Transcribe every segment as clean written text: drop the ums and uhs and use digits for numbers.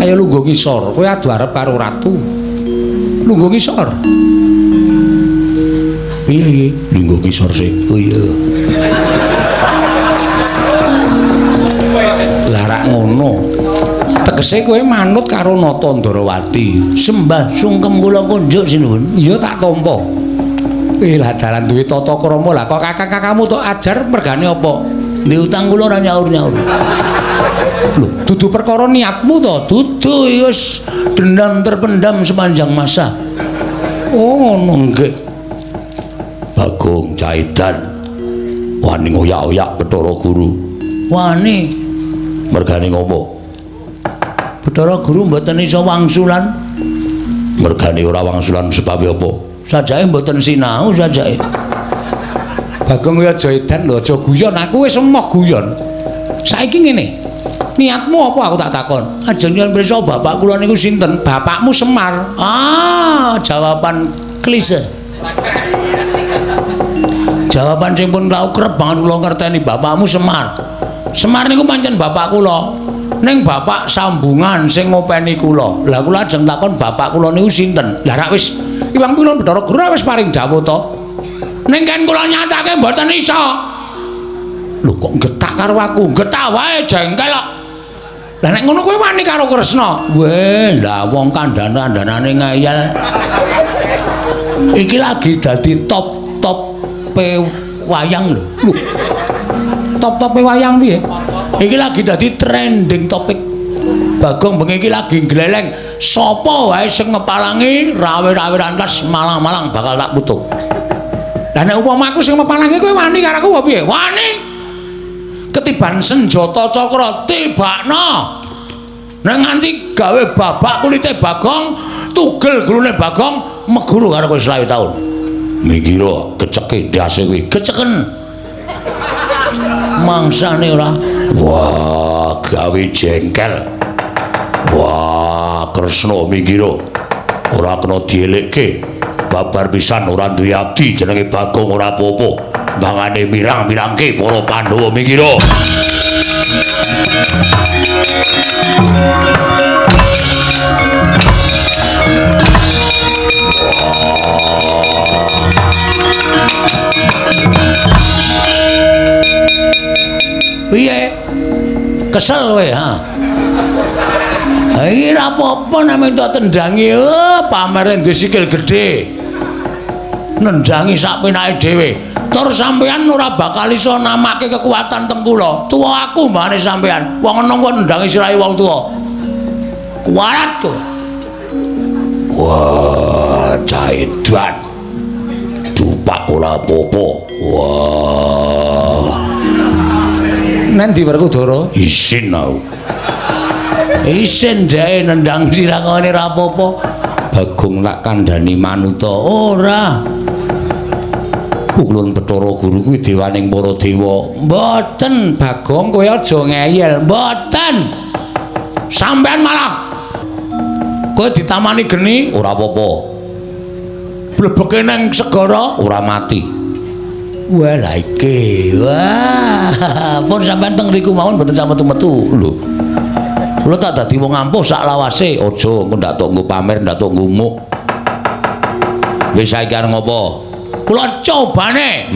Ayo lungguh ngisor, kowe adu arep karo ratu. Lungguh ngisor. Piye iki? Lungguh ngisor sik. Oh iya. Lah rak ngono. Tegese kowe manut karo Nata Ndarawati. Sembah sungkem kula kunjuk sinuwun. Iya tak tampa. Lah dalan duwe tata krama lah kok kakak-kakakmu tok ajar mergane apa? Ndek utang kula ora nyaur-nyaur. Lho, dudu perkara niatmu to, dudu wis dendam terpendam sepanjang masa. Oh, ngono nggih. Bagong Caidan wani ngoyak-oyak Bathara Guru. Wani mergane ngopo? Bathara Guru mboten iso wangsulan. Mergane ora wangsulan sebab apa? Sajake mboten sinau sajake. Bagong ya aja edan lho, aja guyon. Aku wis emoh guyon. Saiki ngene. Niatmu apa aku tak takon? Ajeng yen pirsa bapak kula niku sinten? Bapakmu Semar. Ah, jawaban klise. Jawaban sing pun tau kerep banget kula ngerteni bapakmu Semar. Semar niku pancen bapak kula. Ning bapak sambungan sing ngopeni kula. Lah kula ajeng takon bapak kula niku sinten? Lah rak wis Iwang Pila Bathara Guru wis paring dawuh to. Ning kan kula nyatake mboten iso. Lho kok getak karo aku? Getak wae jengkel kok. Lah nek ngono kowe wani karo Kresna. Weh, lah wong kandhane-andhanane ngeyel. Iki lagi dadi top wayang lho. Top wayang piye? Iki lagi dadi trending topik. Bagong bengi iki lagi gleleng. Sapa wae sing mepalangi rawe-rawe rantas malang-malang bakal tak putuk. Lah nek upama aku sing mepalangi kowe wani karo aku piye? Wani. Ketiban senjata cakra tibakna. Nek nganti gawe babak kulite Bagong, tugel gulune Bagong meguru karo kowe 20 taun. Mikira keceke ndase kuwi, keceken. Mangsane ora. Wah, gawe jengkel. Wah, Kresna mikira ora kena dielekke. Babar pisan ora duwe abdi jenenge Bagong ora apa-apa. Bangane mirang-mirangke para Pandhawa mikira. Piye? Kesel kowe, ha? Iki ora apa-apa nek minta tendangi, pamere nggo sikil gedhe. Nendangi sak penake dhewe. Tur sampeyan ora bakal iso namake kekuatan teng kula. Tuwa aku mbane sampeyan. Wong enom kok nendangi sirahe wong tuwa. Kuwarat kowe. Wah, Caidan. Dupak ora apa-apa. Wah. Nen ndi Werkudara? Isin aku. Isin dhek nendang sirangane ora apa-apa. Bagong tak kandhani manuta ora. Ulun Bathara Guru kuwi dewaning para dewa. Mboten, Bagong kowe aja ngeyel, mboten. Sampeyan malah kowe ditamani geni ora apa-apa. Blebeke nang segara ora mati. Wah, lha iki. Wah, pun sampeyan teng riku mawon mboten sampe metu. Lho. Kula tak dadi wong ampuh sak lawase, aja engko ndak tok nggo pamer, ndak tok ngumuk. Wis saiki arep ngopo? Kula cobane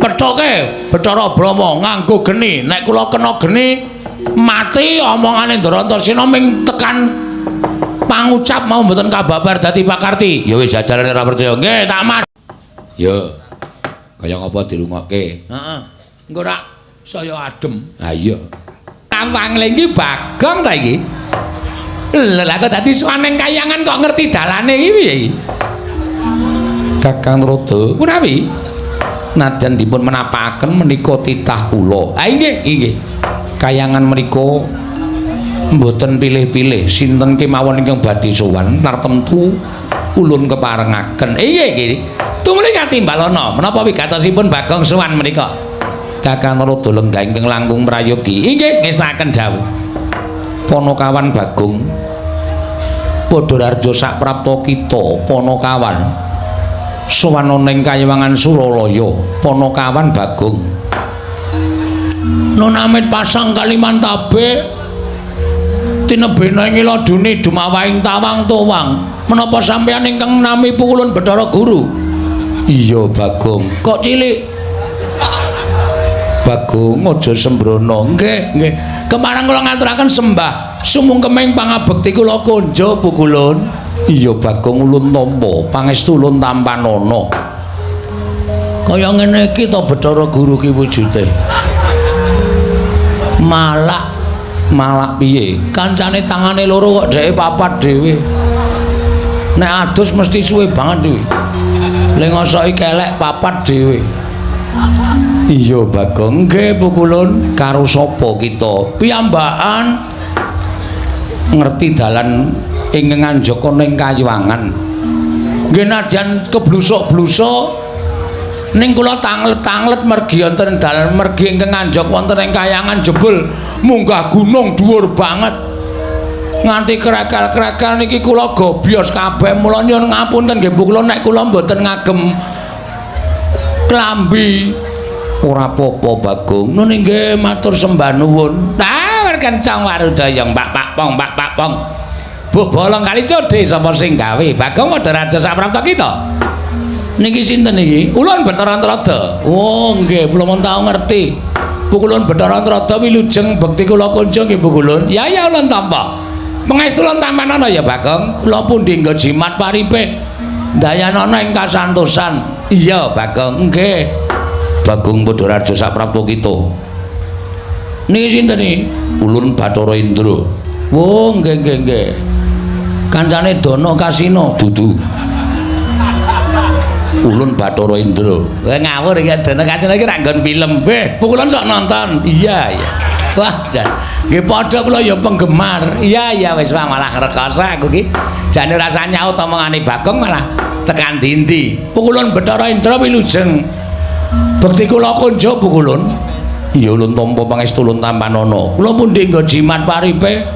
pethoke Bathara Brahma nganggo geni. Nek kula kena geni mati omongane Ndarantasena ming tekan pangucap mau mboten kababar dadi pakarti. Ya wis jajarane ora percaya. Nggih, tak mar. Ya. Kaya ngapa dirungokke? Heeh. Engko rak saya adem. Ha iya. Tampang iki Bagong ta iki? Lha kok dadi suwaneng kayangan kok ngerti dalane iki piye iki? Kakang Rada punawi nadyan dipun menapakaken menika titah kula. Ha inggih. Kayangan menika mboten pilih-pilih sinten kemawon ingkang badhe sowan nartemtu ulun keparengaken. Inggih. Tumrap katimbalana menapa wigatosipun Bagong sowan menika? Kakang Rada lenggah ingkang langkung prayogi. Inggih ngestaken dawuh. Panakawan Bagong padha raja sak prapta kita Panakawan sowan ning Kayewangan Suralaya. Panakawan Bagong Nonamit pasang Kalimantabe tinebena ing iladune dumawahing tawang tuwang menapa sampeyan ingkang nami Pukulun Bathara Guru? Iya Bagong. Kok cilik? Bagong aja sembrono. Nggih, nggih. Kemarang kula ngaturaken sembah sumungkeming pangabekti kula konjo Pukulun. Iya Bagong ulun tampa pangestu ulun tampanana. Kaya ngene iki to Bathara Guru ki wujude. Malak piye? Kancane tangane loro kok dheke papat dhewe. Nek adus mesti suwe banget kuwi. Lengosoki kelek papat dhewe. Iya Bagong, nggih Pukulun, karo sapa kita? Piyambakan ngerti dalan ing nganjaka ning Kayuwangan. Nggih nadyan keblusuk-blusuk ning kula tanglet-tanglet mergi wonten dalan mergi ingkang nganjak wonten ing Kayangan jebul munggah gunung dhuwur banget. Nganti krekel-krekel niki kula gobyos kabeh mula nyuwun ngapunten nggih Bu kula nek kula mboten ngagem klambi. Ora apa-apa Bagong. Nun nggih matur sembah nuwun. Tah kencang warudayang Pak Pong. Buh bolong kali codhe sapa sing gawe? Bagong Madaraja saprapta kita. Niki sinten niki? Ulun Bathara Antrada. Oh nggih, kula mun tau ngerti. Pukulun Bathara Antrada wilujeng bekti kula kunjung nggih Pukulun. Ya ulun tampa. Pangestu ulun tampanana ya Bagong. Kula pundi nggo jimat paripe. Dayanana ing kasantosan. Iya Bagong, nggih. Bagong Padaraja saprapta kita. Niki sinten niki? Ulun Bathara Indra. Oh nggih. Kancane Dono Kasino dudu. Ulun Bathara Indra. Ngawur iki Dono Kasino iki ra nggon film. Pukulun sok nonton. Iya. Wah, jan. Nggih padha kula ya penggemar. Iya wis malah rekoso aku iki. Jane rasa nyaut omongane Bagong malah tekan dindi. Pukulun Bathara Indra wilujeng bekti kula konjo Pukulun. Iya ulun tampa pangestu ulun tampanana. Kula pundi nggo jimat paripe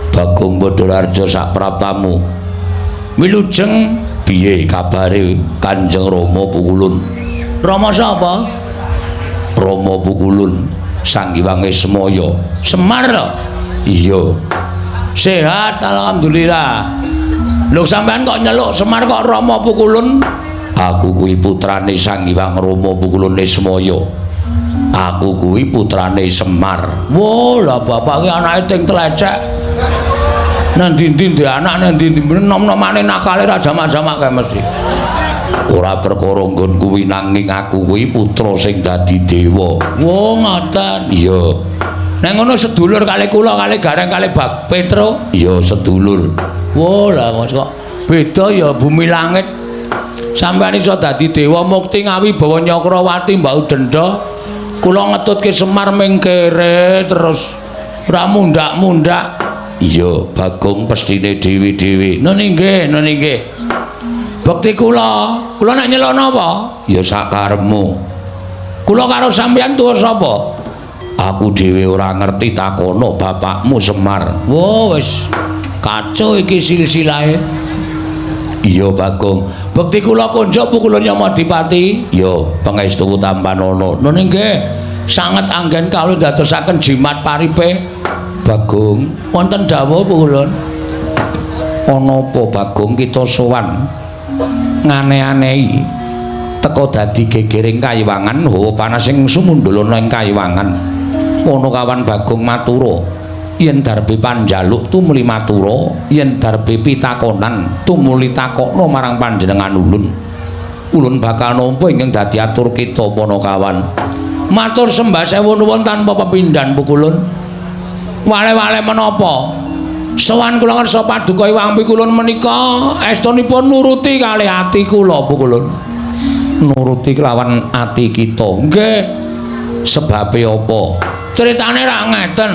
Bagong Padaraja sapraptamu. Wilujeng piye kabare Kanjeng Rama Pukulun? Rama sapa? Rama Pukulun Sang Hyang Semaya. Semar lho. Iya. Sehat alhamdulillah. Lho sampean kok nyeluk Semar kok Rama Pukulun? Aku kuwi putrane Sang Hyang Rama Pukulun Semaya. Aku kuwi putrane Semar. Wo, lah bapak ki anake ting tlecek. Nang ndi-ndi ndek anak nang ndi-ndi nom-nomane nakale ra jamak-jamak kae mesti. Ora perkara nggon kuwi nanging aku kuwi putra sing dadi dewa. Wo ngoten. Iya. Nek ngono sedulur kali kula kali Gareng kali Bak Petro. Iya sedulur. Wo lah kok beda ya bumi langit. Sampeyan iso dadi dewa mukti ngawi bawa Nyakrawati mbau denda. Kula ngetutke Semar ming kere terus ora mundak-mundak. Iya, Bagong pestine dewi-dewi. Nuni nggih. Bekti kula nek nyelok napa? Ya sakarepmu. Kula karo sampeyan tuwa sapa? Aku dhewe ora ngerti takono bapakmu Semar. Wo wis kacau iki silsilahe. Iya Bagong. Bekti kula konjo Pukulun Yamadipati. Ya, pangestu tampanana. Nuni nggih, sanget anggen kawula dadosaken jimat paripe Bagong. Wonten dawuh Pukulun. Ana apa Bagong kita sowan ngane-anehi teka dadi gegering Kayuwangan hawa panas sing sumundulana ing Kayuwangan. Ana kawan Bagong matura yen darbe panjaluk tumuli matura, yen darbe pitakonan tumuli takokno marang panjenengan ulun. Ulun bakal nampa ingkang dadi atur kita Panakawan. Matur sembah sewu nuwun tanpa pepindhan Pukulun. Wale-wale menapa? Sowan kula ngarsa paduka Hyang Pikulun menika estunipun nuruti kalih ati kula Pukulun. Nuruti kelawan ati kita. Nggih. Sebabe apa? Critane ra ngeten.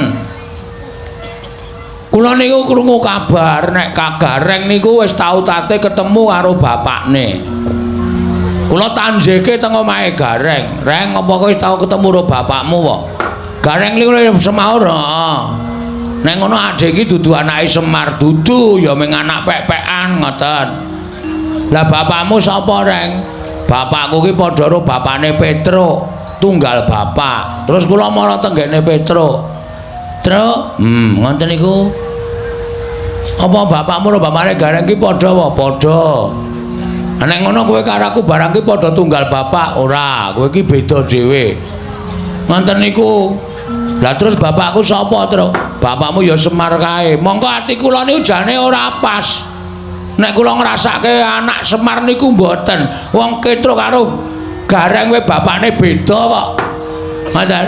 Kula niku krungu kabar nek Kak Gareng niku wis tau tate ketemu karo bapakne. Kula tanjeke teng omahe Gareng. Reng apa kowe wis tau ketemu karo bapakmu kok? Gareng niku semaur, heeh. Nek ngono adek iki dudu anake Semar, dudu ya ming anak pek-pekan ngoten. Lah bapakmu sapa, Reng? Bapakku ki padha karo bapakne Petro, tunggal bapak. Terus kula mara tenggene Petro. Truk, ngoten niku. Apa bapakmu karo bapakne Gareng ki padha apa? Padha. Nek ngono kowe karo aku barang ki padha tunggal bapak, ora. Kowe ki beda dhewe. Ngoten niku. Lah terus bapakku sapa, Tru? Bapakmu ya Semar kae. Monggo ati kula niku jane ora pas. Nek kula ngrasake anak Semar niku mboten. Wong Ketruk karo Gareng we bapakne beda kok. Ngoten.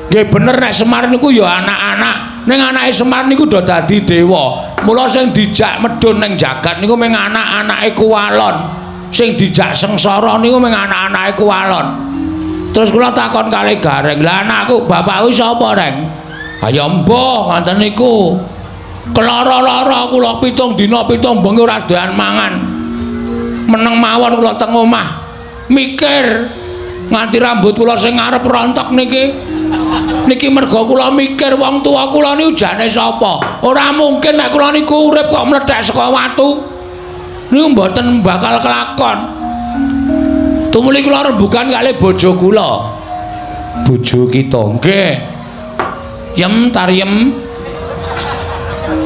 Nggih bener nek Semar niku ya anak-anak. Ning anake Semar niku do dadi dewa. Mula sing dijak medhun ning jagat niku mung anak-anake Kuwalon. Sing dijak sengsara niku mung anak-anake Kuwalon. Terus kula takon kalih Gareng, "Lah anakku, bapakku sapa, Reng?" "Kaya mbah ngoten niku. Kelara-lara kula 7 dina 7 bengi ora doyan mangan. Meneng mawon kula teng omah mikir nganti rambut kula sing ngarep rontok niki. Niki merga kula mikir wong tuwa kula niku jane sapa. Ora mungkin nek kula niku urip kok mlethek saka watu. Niku mboten bakal kelakon. Tumuli kula rembugan kalih bojo kula. Bojo kita nggih. Yem Tariem.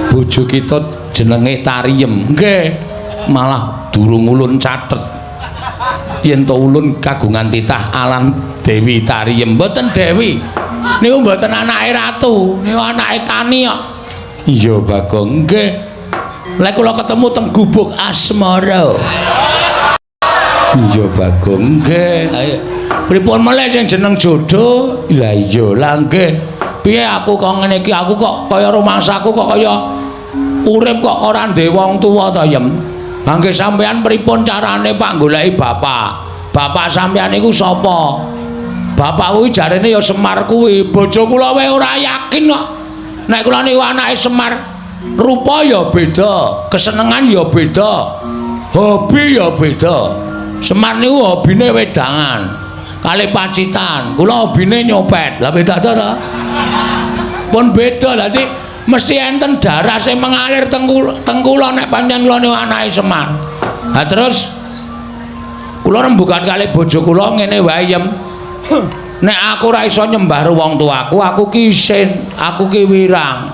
Bojo kita jenenge Tariem. Nggih. Malah durung ulun catet. Yen to ulun kagungan titah alan Dewi Tariem. Mboten Dewi. Niku mboten anake ratu, niku anake tani kok. Iya Bagong, nggih. Lek kula ketemu teng Gubuk Asmara. Iya Bagong, nggih. Ayo. Pripun meneh sing jeneng jodoh? Lah iya, lah nggih. Piye aku kok ngene iki? Aku kok kaya rumangsaku kok kaya urip kok ora ndek wong tuwa ta, Yem. Nggih sampean pripun carane Pak goleki bapak? Bapak sampean niku sapa? Bapak kuwi jarene ya Semar kuwi. Bojo kula wae ora yakin kok. Nek kula niku anake Semar, rupa ya beda, kesenengan ya beda, hobi ya beda. Semar niku hobine wedangan, kalih pacitan. Kula hobine nyopet. Lah beda to to? Pun beda. Dadi mesti enten darah sing mengalir teng kula nek pancen kula niku anake Semar. Lah terus kula rembugan kalih bojo kula ngene wae, Yem. Nek aku ora iso nyembah wong tuaku, aku ki isin, aku ki wirang.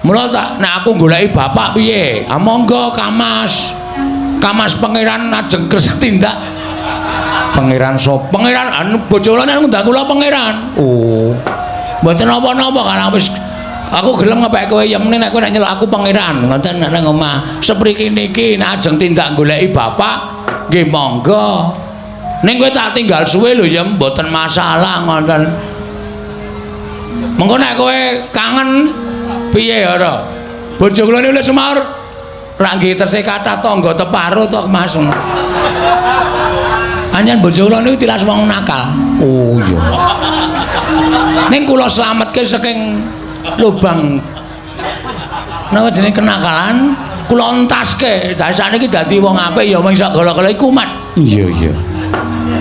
Mula tak nek aku goleki bapak piye? Ah monggo Kamas. Kamas pangeran ajeng kersa tindak. Pangeran sop? Pangeran anu bojo kula nek ngundang kula pangeran. Oh. Mboten napa-napa kan wis aku gelem ngepek kowe Yem nek kowe nek nyeluk aku pangeran ngoten nek nang omah. Sepriki niki nek ajeng tindak goleki bapak nggih monggo. Ning kowe tak tinggal suwe lho ya mboten masalah ngoten. Mengko nek kowe kangen piye ora? Bojo kula niku Semar. Ra nggih tesih kathah tangga teparo to Mas. Anyen bojo kula niku tilas wong nakal. Oh iya. Ning kula slametke saking lubang napa jenenge kenakalan, kula entaske. Dasane iki dadi wong apik ya mung iso golo-golo kumat. Iya iya.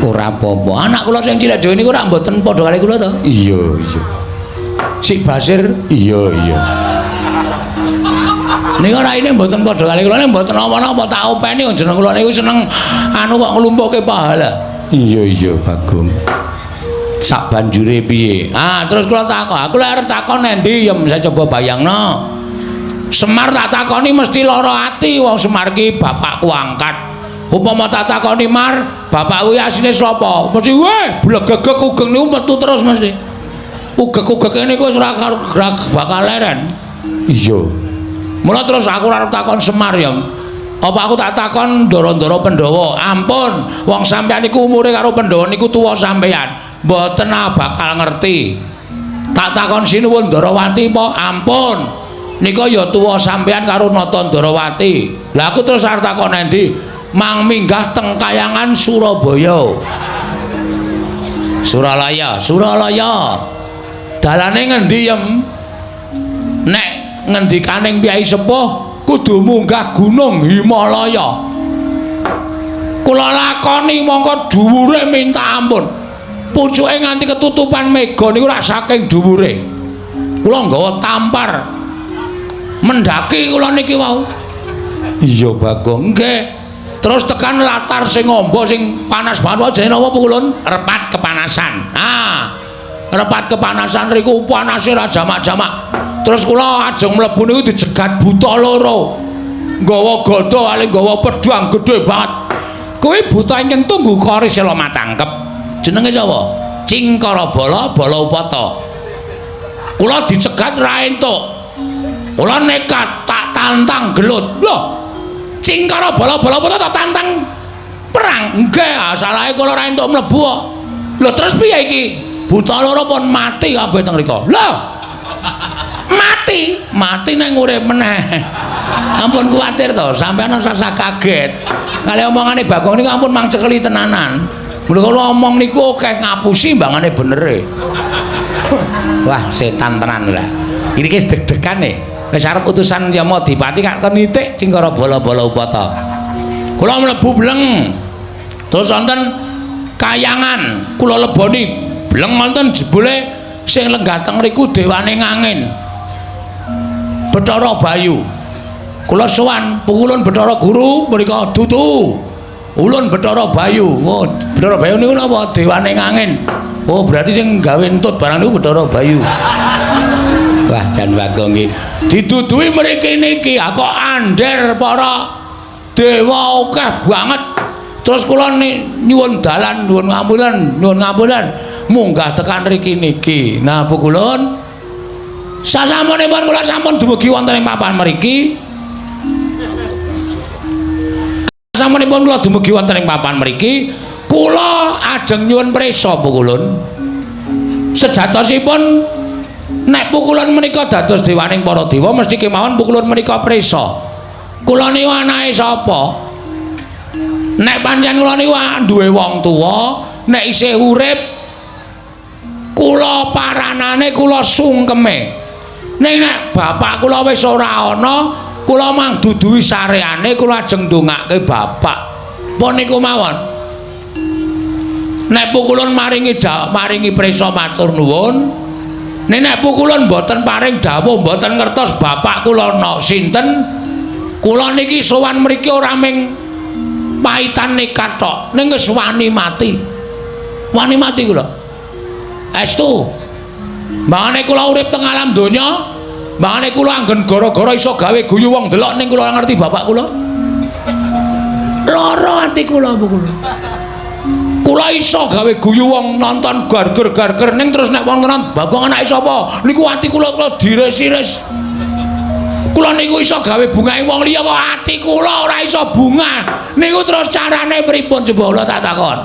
Ora apa-apa. Anak kula sing cilik dhewe niku ora mboten padha kali kula to? Iya, iya. Sik Basir, iya, iya. Niku raine mboten padha kali kula, nek mboten napa-napa tak openi jeneng kula niku seneng anu kok nglumpuhke pahala. Iya, iya, Bagong. Sak banjure piye? Ah, terus kula takon. Aku lek arep takon endi ya saya coba bayangno. Semar tak takoni mesti lara ati wong Semar ki bapakku angkat. Upama tak takoni Mar, bapak kuwi asline sapa? Mesti weh, blegegek ugeng niku metu terus mesti. Ugek-ugeke niku wis ora bakal leren. Iya. Mula terus aku arep takon Semar ya. Apa aku tak takon Ndara-ndara Pandhawa? Ampun, wong sampeyan niku umure karo Pandhawa niku tuwa sampeyan. Mboten bakal ngerti. Tak takon Sinuwun Ndarawati apa? Ampun. Nika ya tuwa sampeyan karo Nata Ndarawati. Lah aku terus arep takon endi? Mang minggah teng Kayangan Surabaya. Suralaya, Suralaya. Dalane ngendi Yem? Nek ngendikaning Kyai Sepuh kudu munggah Gunung Himalaya. Kula lakoni mongko dhuwure minta ampun. Pucuke nganti ketutupan mega niku rak saking dhuwure. Kula nggawa tampar. Mendaki kula niki wau. Iya Bagong, nggih. Terus tekan latar sing amba sing panas banget jenenge napa Kulun? Repat kepanasan. Ah. repat kepanasan riku panase ra jamak-jamak. Terus kula ajeng mlebu niku dijegat buta loro. Nggawa gada ali nggawa pedhang gedhe banget. Kuwi buta ingkang tunggu kori sela matangkep. Jenenge sapa? Cingkara Bala Bala Upata. Kula dicegat ra entuk. Kula nekat tak tantang gelut. Lho, Cingkara Bala Bala Upata tak tantang perang. Nggih, asalahe kula ra entuk mlebu kok. Lho terus piye iki? Buta loro pun mati kabeh teng mriku. Lho. Mati nang urip meneh. Ampun kuwatir to, sampeyan rasa kaget. Kali omongane Bagong niku ampun mangcekeli tenanan. Mula kula omong niku akeh ngapusi mbangane benere. Wah, setan tenan lho. Iki wis deg-degan e. Wis arep utusan Yama Dipati kak kenitik Cingkara Bala Bala Upata. Kula mlebu bleng. Terus wonten kayangan kula leboni bleng wonten jebule sing lenggah teng mriku dewane ngangin. Bathara Bayu. Kula sowan pukulun Bathara Guru mrika dudu. Ulun Bathara Bayu. Oh, Bathara Bayu niku napa dewane ngangin. Oh, berarti sing gawe entut barang niku Bathara Bayu. Wah, jan Bagong iki didudui mriki niki kok andher para dewa akeh banget. Terus kula nyuwun dalan, nyuwun ngamulan munggah tekan mriki niki. Nah, pukulun sasampunipun kula sampun dumugi wonten ing papan mriki. Sasampunipun kula dumugi wonten ing papan mriki, kula ajeng nyuwun prisa pukulun. Sejatosipun nek pukulun menika dados dewaning para dewa mesti kemawon pukulun menika prisa. Kula niku anake sapa? Nek pancen kula niku duwe wong tuwa, nek isih urip kula paranane kula sungkeme. Ning nek bapak kula wis ora ana, kula mang duduhi sareane kula ajeng ndongake bapak. Pun niku mawon. Nek pukulun maringi prisa matur nuwun. Nek pukulun mboten paring dawuh, mboten ngertos bapak kula sinten, kula niki sowan mriki ora ming paitan nekat tok, ning wis wani mati. Wani mati kula. Estu. Mangane kula urip teng alam donya, mangane kula anggen gara-gara iso gawe guyu wong delok ning kula ngerti bapak kula. Lara ati kula kula. Kula iso gawe guyu wong nonton garger-garger ning terus nek wong tenan Bagong anake sapa? Niku ati kula dires-iris. Kula niku iso gawe bungahe wong liya kok ati kula ora iso bunga. Niku terus carane pripun coba kula tak takon.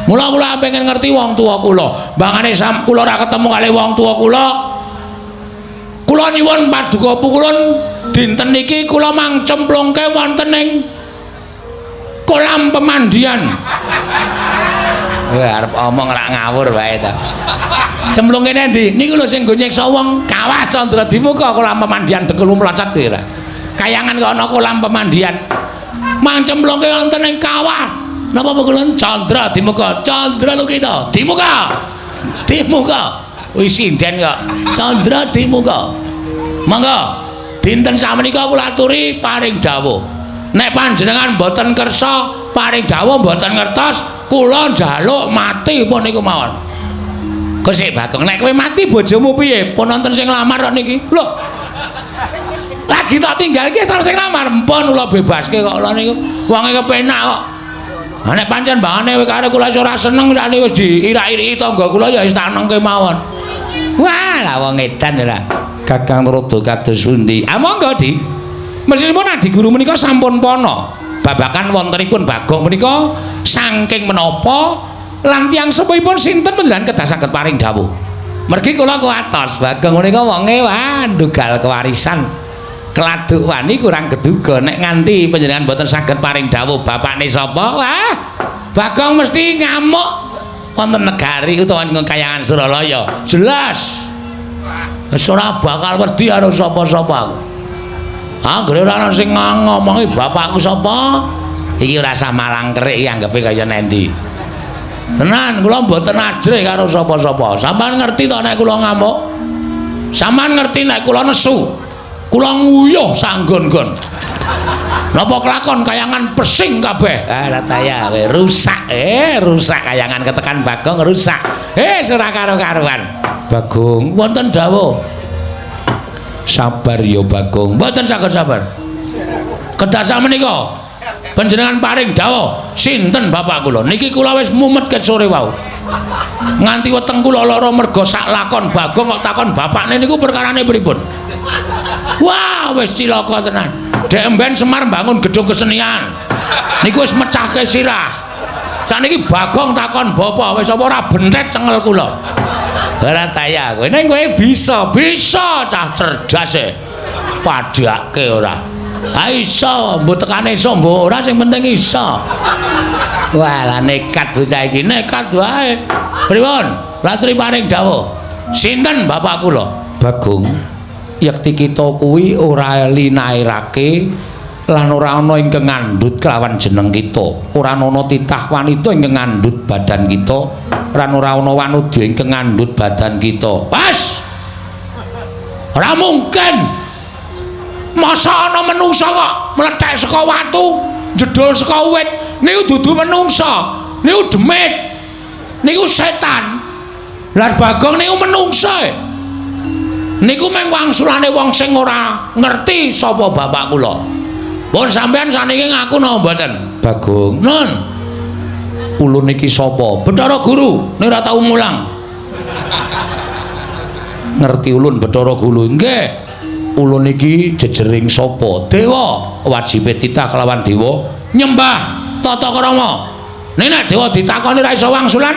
Mula kula pengen ngerti wong tuwa kula. Mbangane kula ora ketemu kali wong tuwa kula. Kula nyuwun paduka pukulun dinten iki kula mang cemplungke wonten ing kolam pemandian. Wah, arep omong rak ngawur wae ta. Cemplungke endi? Niku lho sing nggo nyiksa wong Kawah Candra Dimuka kolam pemandian Dengkul Mlocot kuwi ra. Kayangan kok ana kolam pemandian. Mang cemplungke wonten ing kawah. Napa pukulun Candra Dimuka? Candra lho kita. Dimuka. Dimuka. Wis sinden kok. Candra Dimuka. Mangga dinten samenika kula aturi paring dawuh. Nek panjenengan mboten kersa paring dawuh mboten ngertos, kula njaluk mati pun niku mawon. Gusik Bagong, nek kowe mati bojomu piye? Pun wonten sing lamar kok niki. Lho. Lagi tak tinggal iki sing lamar, mpun kula bebaske kok kula niku. Wonge kepenak kok. Ha nek pancen mbangane karo kula ora seneng sakniki wis diirak-iriki tangga kula ya wis tak nengke mawon. Wah, lah wong edan ora. Kakang Rada kados pundi? Ah monggo, Di. Meskipun Adi Guru menika sampun pono babakan wontenipun Bagong menika saking menapa lan tiyang sepuhipun sinten panjenengan kedah saged paring dawuh. Mergi kula kuwatos Bagong menika wonge wah ndugal kewarisan. Keladuk wani kurang keduga nek nganti panjenengan boten saged paring dawuh bapakne sapa? Wah, Bagong mesti ngamuk wonten negari utawa ing kayangan Suralaya. Jelas. Wis ora bakal wedi karo sapa-sapa aku. Anggere ora ana sing ngomongi bapakku sapa? Iki rasa malang kerik anggepe kaya nendi. Tenan kula mboten ajrih karo sapa-sapa. Sampeyan ngerti to nek kula ngamuk? Sampeyan ngerti nek kula nesu? Kula nguyuh sanggon-gon. Napa kelakon kayangan pesing kabeh. Lah taya rusak kayangan ketekan Bagong rusak. Ora karo-karuan. Bagong wonten dawuh. Sabar ya Bagong. Mboten saged sabar. Kedah sakmenika panjenengan paring dawuh sinten bapak kula. Niki kula wis mumet ket sore wau. Nganti weteng kula lara merga sak lakon Bagong kok takon bapakne niku perkarane pripun. Wah, wis cilaka tenan. Dek mben Semar bangun gedung kesenian. Niku wis mecahke sirah. Saniki Bagong takon bapak wis apa ora bentet cengel kula. Ora taya kowe. Ning kowe bisa cah cerdas e. Padake ora. Ha iso, mbok tekane iso mbok ora sing penting iso. Walah nekat bocah iki, nekat wae. Pripun? Latri paring dawuh. Sinten bapak kula? Bagong. Yekti kita kuwi ora linairake lan ora ana ingkang ngandhut kelawan jeneng kita. Ora ana titah wanita ingkang ngandhut badan kita, lan ora ana wanudha ingkang ngandhut badan kita. Pas. Ora mungkin. Masa ana menungsa kok mlethek saka watu, jedul saka wit. Niku dudu menungsa. Niku demit. Niku setan. Lah Bagong niku menungsa. Niku mung wangsulane wong sing ora ngerti sapa bapak kula. Pun sampean saniki ngaku napa mboten? Bagong. Nun. Ulun niki sapa? Bathara Guru, nek ora tau mulang. Ngerti ulun Bathara Guru? Nggih. Ulun niki jejering sapa? Dewa. Wajibe titah kelawan dewa nyembah tata krama. Nek dewa ditakoni ra iso wangsulan,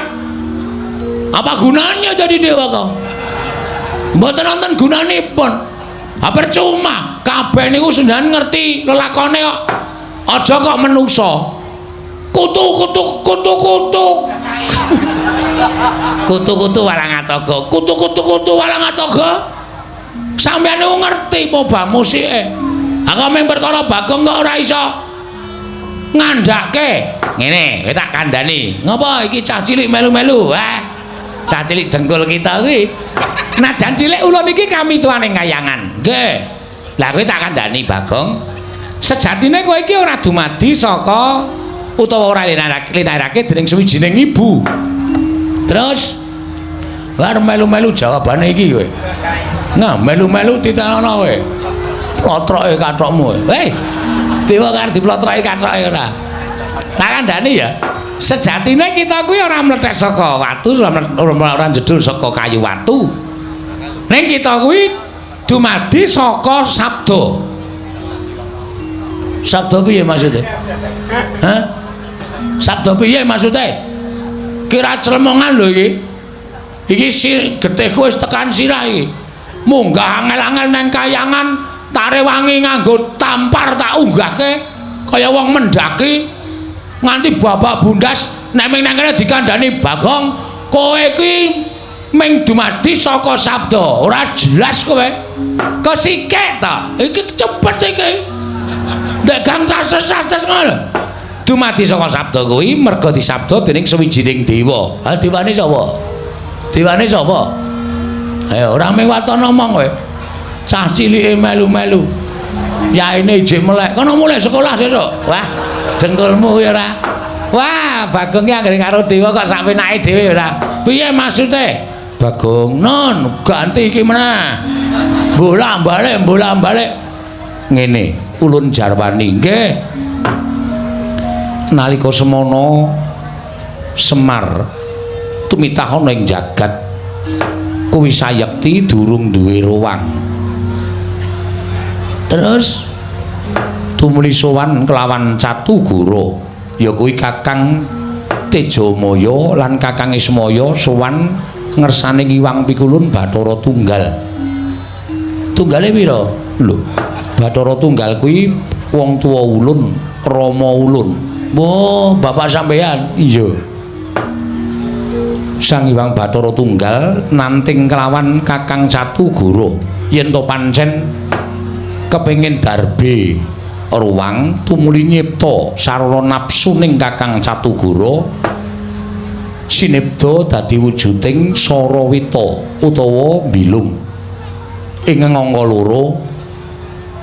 apa gunanya jadi dewa kok? Mboten wonten gunanipun. Ha percuma, kabeh niku sendan ngerti lelakone kok. Aja kok menungsa. Kutu-kutu. Kutu-kutu Walangataga. Kutu-kutu Walangataga. Sampeyan niku ngerti apa musike. Ha kok mung perkara Bagong kok ora iso ngandhake. Ngene, kowe tak kandhani. Ngopo iki cah cilik melu-melu? Cah cilik dengkul kita kuwi. Najan cilik ulun iki kami tuaning kayangan. Nggih. Lah kowe tak kandhani Bagong. Sejatine kowe iki ora dumadi saka utawa ora linarake dening suwijining ibu. Terus war melu-melu jawabane iki kowe. Nah, melu-melu ditanono kowe. Plotroke kathokmu. Dewa karo diplotroke kathoke ora. Tak kandhani ya. Sejatine kita kuwi ora mlethek saka watu, ora jedul saka kayu watu. Ning kita kuwi dumadi saka sabda. Sabda piye maksude? Hah? Sabda piye maksude? Kira clemongan lho iki. Iki getihku wis tekan sirah iki. Munggah angel-angel nang kayangan, tare wangi nganggo tampar tak unggahke kaya wong mendaki. Nganti babak bundas nek ming nang kene dikandhani Bagong, kowe iki ming dumadi saka sabda, ora jelas kowe. Kesikik ta? Iki cepet iki. Nek gang tases-tases ngono. Dumadi saka sabda kuwi merga disabda dening sawijining dewa. Ha dewane sapa? Dewane sapa? Ayo ora ming waton omong kowe. Cah cilike melu-melu. Yaine ijik melek. Kono mulai sekolah sesuk. Wah, dengkulmu ya ora. Wah, Bagong ki anggere karo dewa kok sak penake dhewe ora. Piye maksude? Bagong, "Non, ganti iki meneh." Bola-balik. Ngene, ulun jarwani nggih. Nalika semana Semar tumitah ana ing jagat kuwi sayekti durung duwe ruwang. Terus tumuli sowan kelawan Catugura, ya kuwi Kakang Tejamaya lan Kakang Ismaya sowan ngersane Iwang Pikulun Bathara Tunggal. Tunggale pira? Lho, Bathara Tunggal kuwi wong tuwa ulun, Rama ulun. Oh, bapak sampean? Iya. Sang Hyang Bathara Tunggal nanting kelawan Kakang Catugura yen to pancen kepengin darbe ruwang tumuli nyipta sarana napsuning Kakang Catugura sinipta dadi wujuding Sarawita utawa Bilung ing angka loro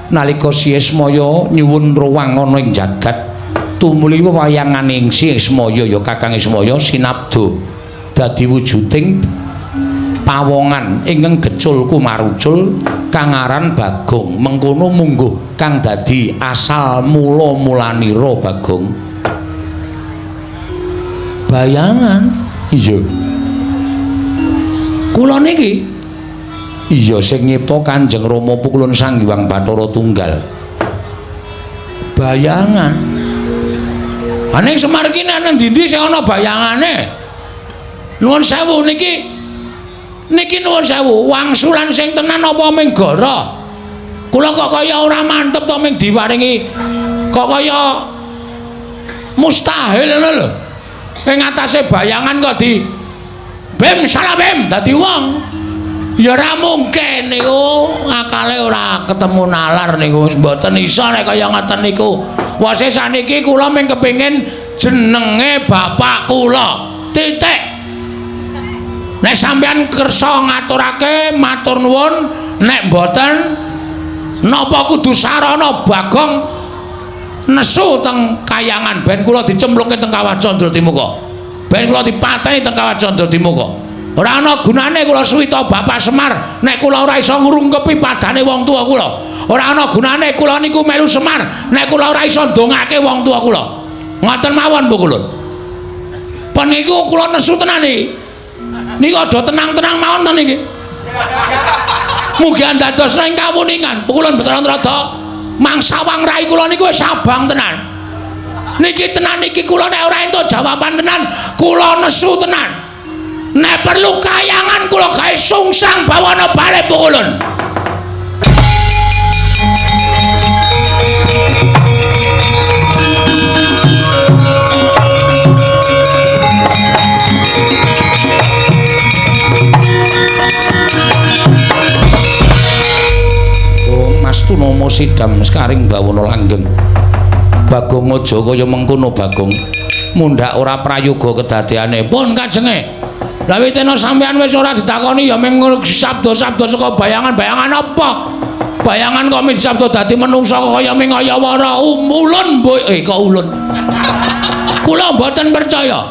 nalika si Ismaya nyuwun ruwang ana ing jagat tumuli wayangane ing si Ismaya ya Kakang Ismaya sinabda dadi wujuding pawongan ingkang gecul kumarucul kang aran Bagong mengkono mungguh kang dadi asal mula-mulanira Bagong bayangan iya kula niki iya sing nyipta Kanjeng Rama Pukulun Sang Hyang Bathara Tunggal bayangan ning Semar ki nang ndi-ndi sing ana bayangane nuwun sewu niki nuwun sewu wangsulan sing tenan apa ming gara kula kok kaya ora mantep to ming diparingi kok kaya mustahil ngono lho ing atase bayangan kok di bem salah bem dadi wong ya ora mungkin niku akale ora ketemu nalar niku mboten iso nek kaya ngoten niku wase saniki kula mung kepengin jenenge bapak kula titik nek sampean kersa ngaturake matur nuwun nek mboten napa kudu sarana Bagong nesu teng kayangan ben kula dicempluke teng Kawah Candra Timuka ben kula dipateni teng Kawah Candra Timuka ora ana gunane kula suwita Bapak Semar nek kula ora iso ngrungkepi padane wong tuwa kula ora ana gunane kula niku melu Semar nek kula ora iso ndongake wong tuwa kula ngoten mawon Bu Kulun peniku kula nesu tenan iki niku aja tenang-tenang mawon to niki mugi dados ing kawuningan Bu Kulun Bathara Rada mangsa wangrai kula niku wis abang tenan niki tenan niki kula nek ora entuk jawaban tenan kula nesu tenan nek perlu kayangan kula gawe sungsang bawana bali Bu Kulun Mastunomo sidam sekaring bawana langgeng Bagong aja kaya mengkono Bagong mundhak ora prayoga kedadeane pun kajenge lha witena sampean wis ora ditakoni ya mung sabda-sabda saka bayangan-bayangan apa bayangan kok mung sabda dadi menungsa kaya ming kaya wara ulun kok ulun kula mboten percaya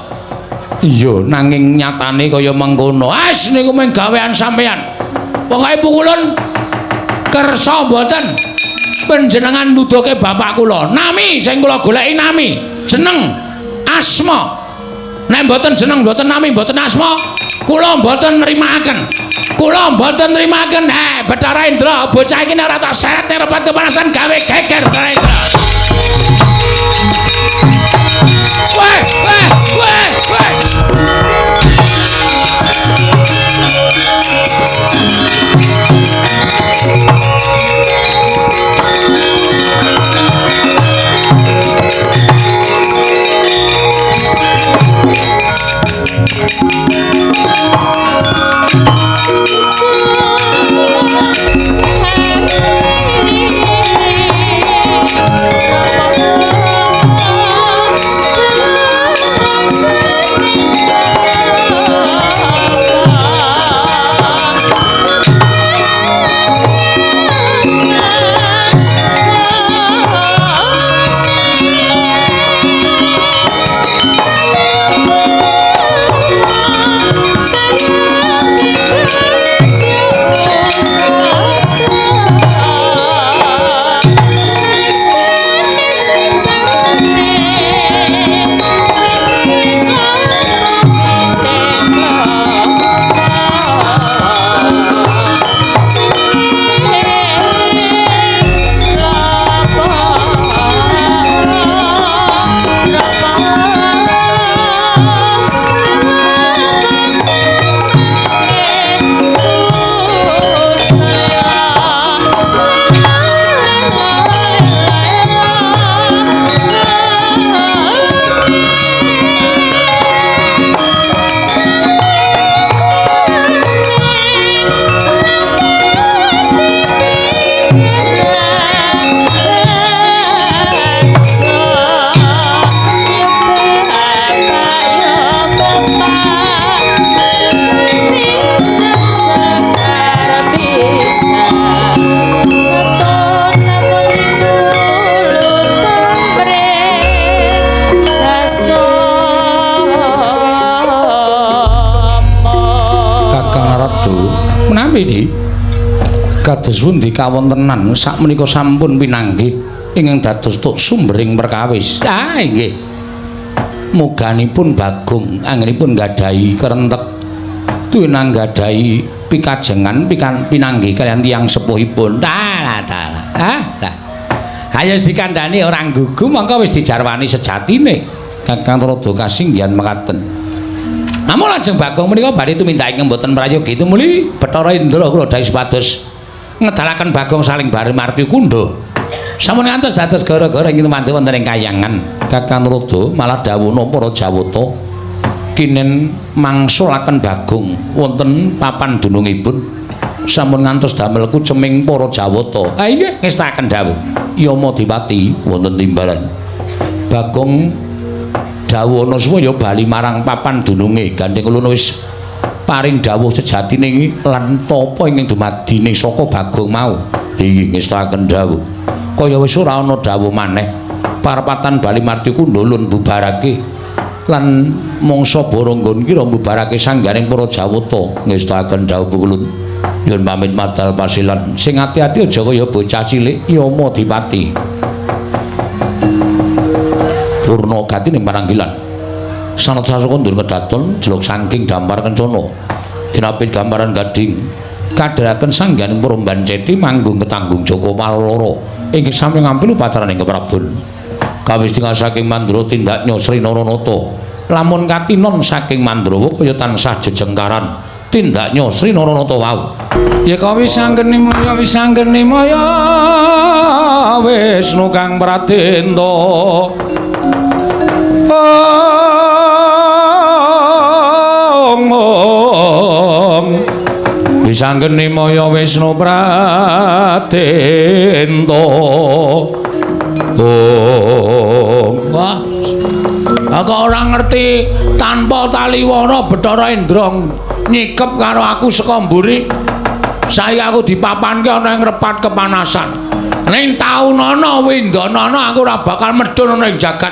iya nanging nyatane kaya mengkono as niku mung gawean sampean pokoke pukulun kersa mboten panjenengan nuduhke bapak kula nami sing kula goleki nami jeneng asma nek mboten jeneng mboten nami mboten asma kula mboten nrimakaken Bathara Indra bocah iki nek ora tak seret ning repat kepanasan gawe geger Bathara Indra weh kados pundi kawontenan sakmenika sampun pinanggih ingkang dados tuk sumbering perkawis. Ah nggih. Muganipun Bagong anggenipun nggadahi kerentek tuwinang nggadahi pikajengan pinanggih kaliyan tiyang sepuhipun. Lah. Ayo wis dikandhani ora nggugu mongko wis dijarwani sejatine. Kakang rada kasinggihan mekaten. Namun lajeng Bagong menika badhe tumindak ing mboten prayogi tumuli Bathara Indra kula dawuh supados ngedalaken Bagong saling bareng marti kundha. Sampun ngantos dados gara-gara ing mantu wonten ing kayangan. Kakang Rada malah dawuhna para Jawata kinen mangsulaken Bagong wonten papan dunungipun. Sampun ngantos damel kuceming para Jawata. Ha inggih ngestaken dawuh. Yama Dipati wonten timbalan. Bagong dawuhna supaya bali marang papan dununge. Gandeng kula wis paring dawuh sejatine lan tapa ingkang dumadine saka Bagong mau. Inggih ngestaken dawuh. Kaya wis ora ana dawuh maneh. Parapatan Bali Marti Kundulun bubarake lan mangsa Baranggon kira bubarake sanggaring para Jawata ngestaken dawuh kulun nyuwun pamit madal pasilan sing ati-ati aja kaya bocah cilik Yama Dipati purna gati ning paranggilan sanata kondur kedaton jeluk saking dampar kencana kinapit gambaran gading kadharaken sanggaring para Mbanceti manggung ketanggung Joko Maloro ing sami ngampil upataraning keprabon kawis tinggal saking Mandura tindaknya Sri Naranata lamun katinon saking Mandrawa kaya tansah jejengkaran tindaknya Sri Naranata wau ya kawis anggeni maya Wisnu kang pratenda wis anggeni maya Wisnu pratenda wah aku ora ngerti tanpa taliwona Bathara Indra nyikep karo aku saka mburi saiki aku dipapanke ana ing repat kepanasan ning taun ana windanana aku ora bakal medhun ana ing jagat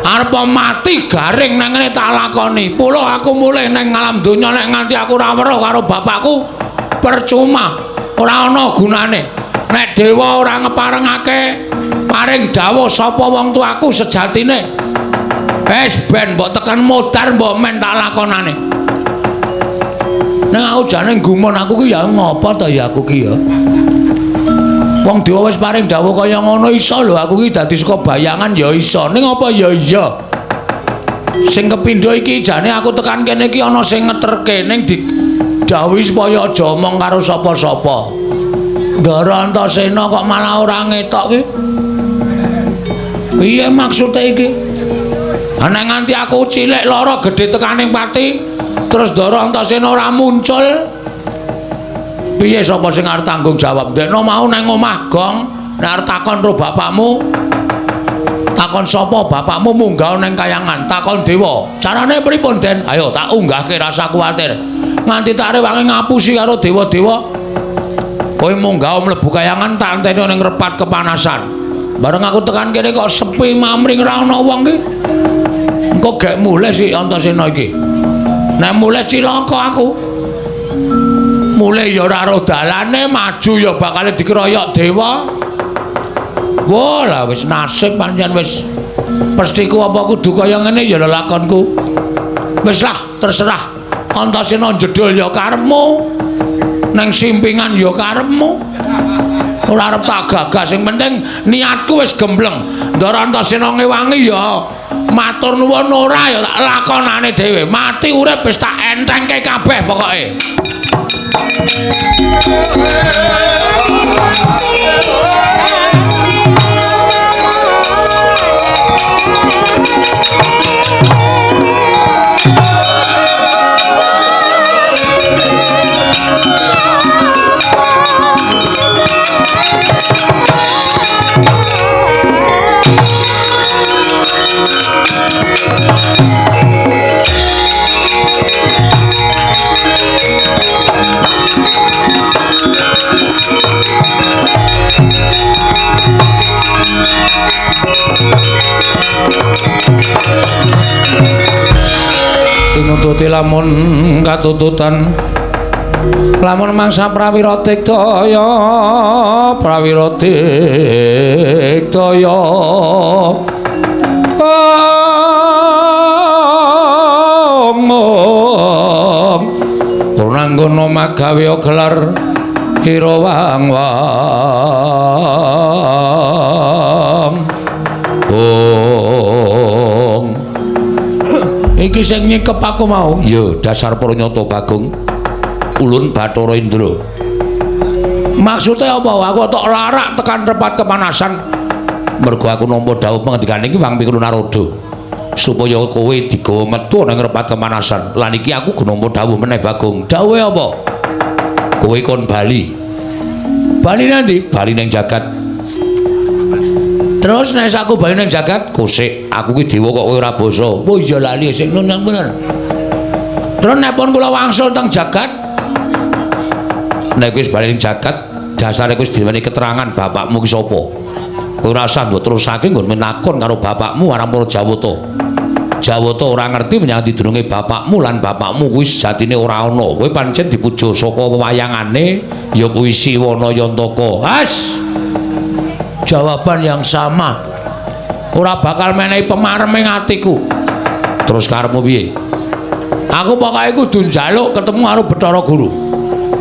arep mati garing nang ngene tak lakoni pulo aku mulih ning alam donya nek nganti aku ora weruh karo bapakku percuma ora ana gunane nek dewa ora ngeparengake paring dawuh sapa wong tuaku sejatine wis ben mbok tekan modar mbok men tak lakonane nek aku jane gumun aku ki ya ngopo to ya aku ki ya wong dewa wis paring dawuh kaya ngono iso lho aku ki dadi saka bayangan ya iso ning apa ya iya sing kepindho iki jane aku tekan kene iki ana sing ngeterke ning didhawuhi supaya aja omong karo sapa-sapa Ndara Antasena kok malah ora ngetok ki piye maksude iki? Nek nganti aku cilik lara gedhe tekaning pati, terus Ndara Antasena ora muncul. Piye sapa sing arep tanggung jawab? Ndekno mau nang omah gong, nek arep takon ro bapakmu. Takon sapa bapakmu munggah nang kayangan, takon dewa. Carane pripun, Den? Ayo tak unggahke rasa kuwatir. Nganti tak rewangi ngapusi karo dewa-dewa. Kowe munggah mlebu kayangan tak anteni ning repat kepanasan. Bareng aku tekan kene kok sepi mamring ora ana wong ki. Engko gek mulih si Antasena iki. Nek mulih cilaka aku. Mulih ya ora ro dalane, maju ya bakal dikeroyok dewa. Wah, lah wis nasib pancen wis pestiku apa kudu kaya ngene ya lelakonku. Wis lah, terserah. Antasena jedul ya karepmu. Neng simpingan ya karepmu. Ora arep tak gagas, sing penting niatku wis gembleng. Ndara Antasena ngewangi ya matur nuwun ora ya tak lakonane dhewe. Mati urip wis tak entengke kabeh pokoke. Tinututi lamun katututan lamun mangsa prawira tiktaya Nanggono magawe gelar ira wang-wang iki sing nyekep aku mau ya dasar Pranyata Bagong ulun Bathara Indra maksudnya apa aku tok larak tekan tempat kepanasan mergo aku nampa dawuh pengendikane iki Wang Pikul Naroda supaya kowe digawa metu nang repat kemanasan lan iki aku gunampa dawuh meneh Bagong dawuhe apa kowe kon bali nanti bali nang jagat terus nek aku bali nang jagat kosek aku ki dewa kok kowe ora basa oh iya lali sing nang bener terus nek pun kula wangsul teng jagat nek wis bali nang jagat dasare wis diweni keterangan bapakmu ki sapa kowe ora usah mbok terusake nggon menakon karo bapakmu aran para Jawata ora ngerti menyang didurunge bapakmu lan bapakmu kuwi sejatine ora ana. Kowe pancen dipuja saka wayangane ya kuwi Siwana Yantaka. Has. Jawaban yang sama. Ora bakal menehi pemarem ing atiku. Terus karepmu piye? Aku pokoke kudu njaluk ketemu karo Bathara Guru.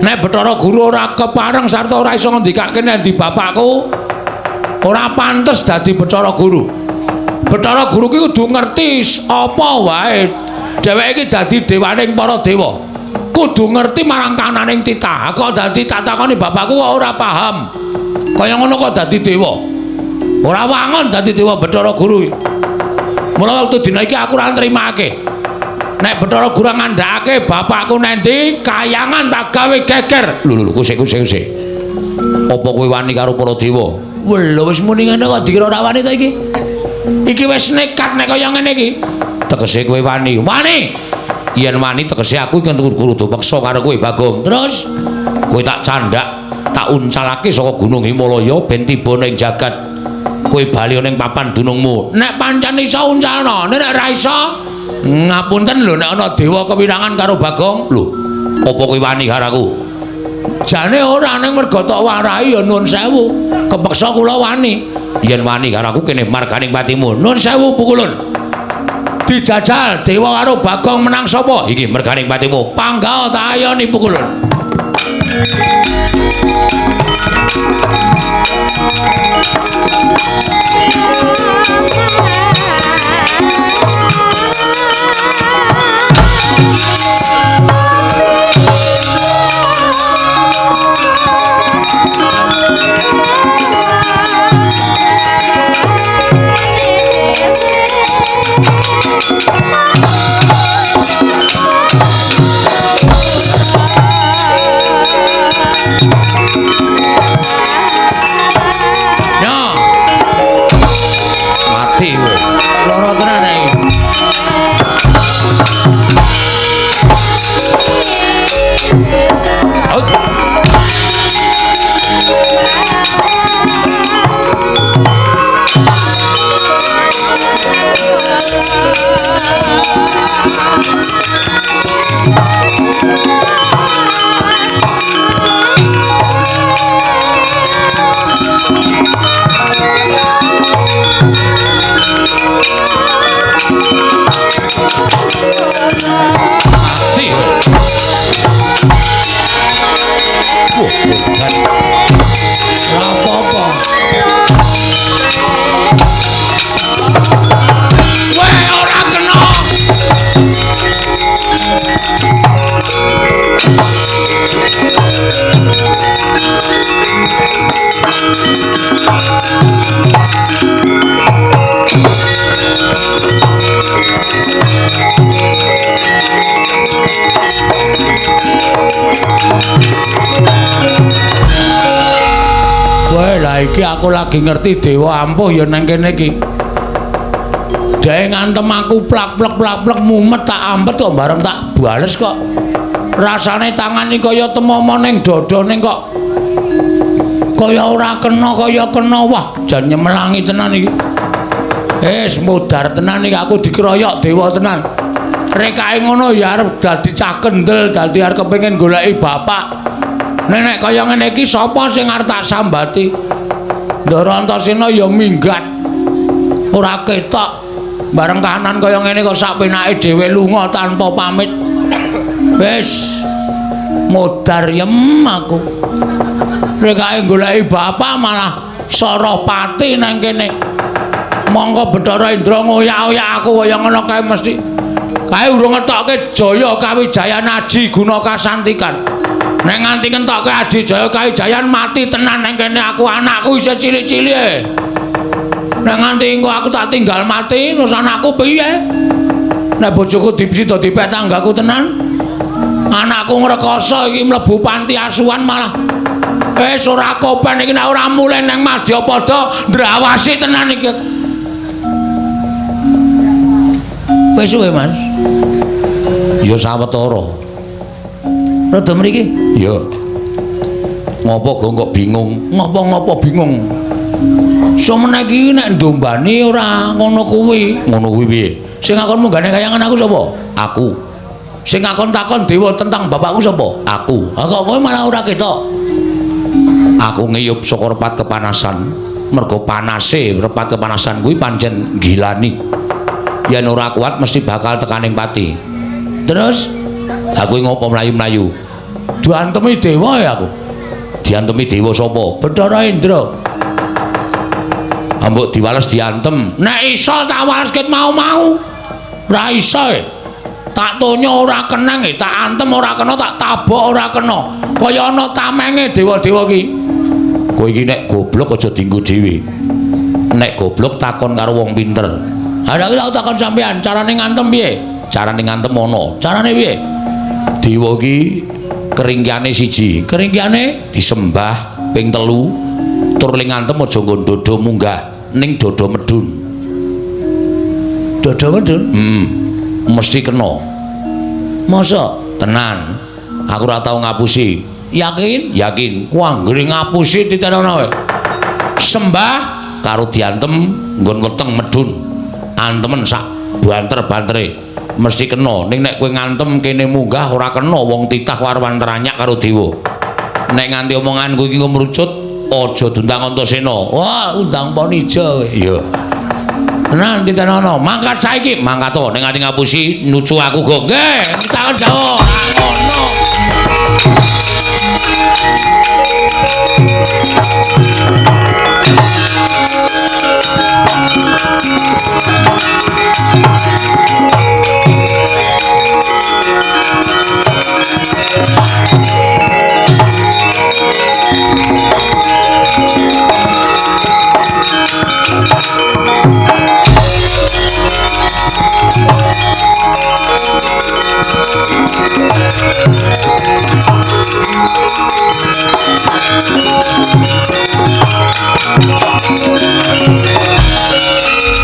Nek Bathara Guru ora kepareng sarta ora iso ngendikake nek ndi bapakku ora pantes dadi Bathara Guru. Bathara Guru ki kudu ngerti apa wae dheweke iki dadi dewaning para dewa kudu ngerti marang kananing titah kok dadi tak takoni bapakku kok ora paham kaya ngono kok dadi dewa ora wangun dadi dewa Bathara Guru mula wektu dina iki aku ora nrimake nek Bathara Guru ngandhakake bapakku nendi kayangan tak gawe geger lho kusik apa kowe wani karo para dewa lho wis muni ngene kok dikira ora wani ta iki wis nekat nek kaya ngene iki tegese kowe wani yen wani tegese aku iki kudu peksa karo kowe Bagong terus kowe tak candhak tak uncalake saka Gunung Himalaya ben tiba ning jagat kowe bali ning papan dunungmu nek pancen iso uncalno nek ora iso ngapunten lho nek ana dewa kewirangan karo Bagong lho apa kowe wani karo aku jane ora ning mergo tok warai ya nuwun sewu kepeksa kula wani yen wani karo aku kene marganing patimu nuwun sewu pukulun dijajal dewa karo Bagong menang sapa iki merganing patimu panggawa tak ayoni pukulun iki aku lagi ngerti dewa ampuh ya nang kene iki. Dhewe ngantem aku plak-plek mumet tak ampet kok bareng tak bales kok. Rasane tangan iki kaya temomo ning dodone kok. Kaya ora kena kaya kena wah jan nyemelangi tenan iki. Mudar tenan iki aku dikeroyok dewa tenan. Rek kae ngono ya arep dadi cah kendel, dadi arep kepengin goleki bapak. Nek kaya ngene iki sapa sing arep tak sambati? Ndara Antasena ya minggat. Ora ketok. Bareng kahanan kaya ngene kok sak penake dhewe lunga tanpa pamit. Wis modar yem aku. Rek kae goleki bapak malah Sarapati nang kene. Monggo Bathara Indra ngoyak-oyak aku kaya ngono kae mesti. Kae urung ngetokke Jaya Kawijayan Aji Guna Kasantikan. Nek nganti ngentokke Aji Jaya Kawijayan mati tenan nang kene aku anakku isih cilik-cilik. Nek nganti engko aku tak tinggal mati terus anakku piye? Nek bojoku dipsida dipek tanggaku tenan. Anakku ngrekoso iki mlebu panti asuhan malah wis ora kopen iki nek ora mulih nang Madyapada ndrawasi tenan iki. Wis suwe, Mas. Ya sawetara. Rada mriki? Ya. Ngopo kok bingung? Ngopo bingung? Semene iki nek ndombani ora ngono kuwi. Ngono kuwi piye? Sing ngakon munggane kayangan aku sapa? Aku. Sing ngakon takon dewa tentang bapakku sapa? Aku. Ha kok kowe malah ora ketok? Aku ngiyup saka repat kepanasan. Mergo panase repat kepanasan kuwi pancen gilani. Yen ora kuat mesti bakal tekaning pati. Terus aku ngopo mlayu-mlayu? Diantemi dewa ya aku. Diantemi dewa sapa? Bathara Indra. Ambok diwales diantem. Nek iso tak waleske mau-mau. Ora iso. Tak tonya ora keneng, tak antem ora kena, tak tabok ora kena. Kaya ana tamenge dewa-dewa ki. Kowe iki nek goblok aja dienggo dhewe. Nek goblok takon karo wong pinter. Ada iki tak takon sampean, carane ngantem piye? Carane ngantem ana. Carane piye? Dewa ki keringkiane siji. Keringkiane disembah ping 3. Tur ling ngantem aja nggo dodo munggah ning dodo medun. Dodo medun? Mesti kena. Masa tenan? Aku ora tau ngapusi. Yakin? Yakin. Ku anggere ngapusi titenono wae. Sembah karo diantem nggon weteng medun. Antemen sak banter-bantere mesti kena. Ning nek kowe ngantem kene munggah ora kena wong titah warwan teranyak karo dewa. Nek nganti omonganku iki ngrucut aja dundang Antasena. Wah, undang Panija kowe. Iya. Tenan ditenono, mangkat saiki, mangkat to ning ati ngapusi nuju aku go. Nggih, takon Jawa. Ngono.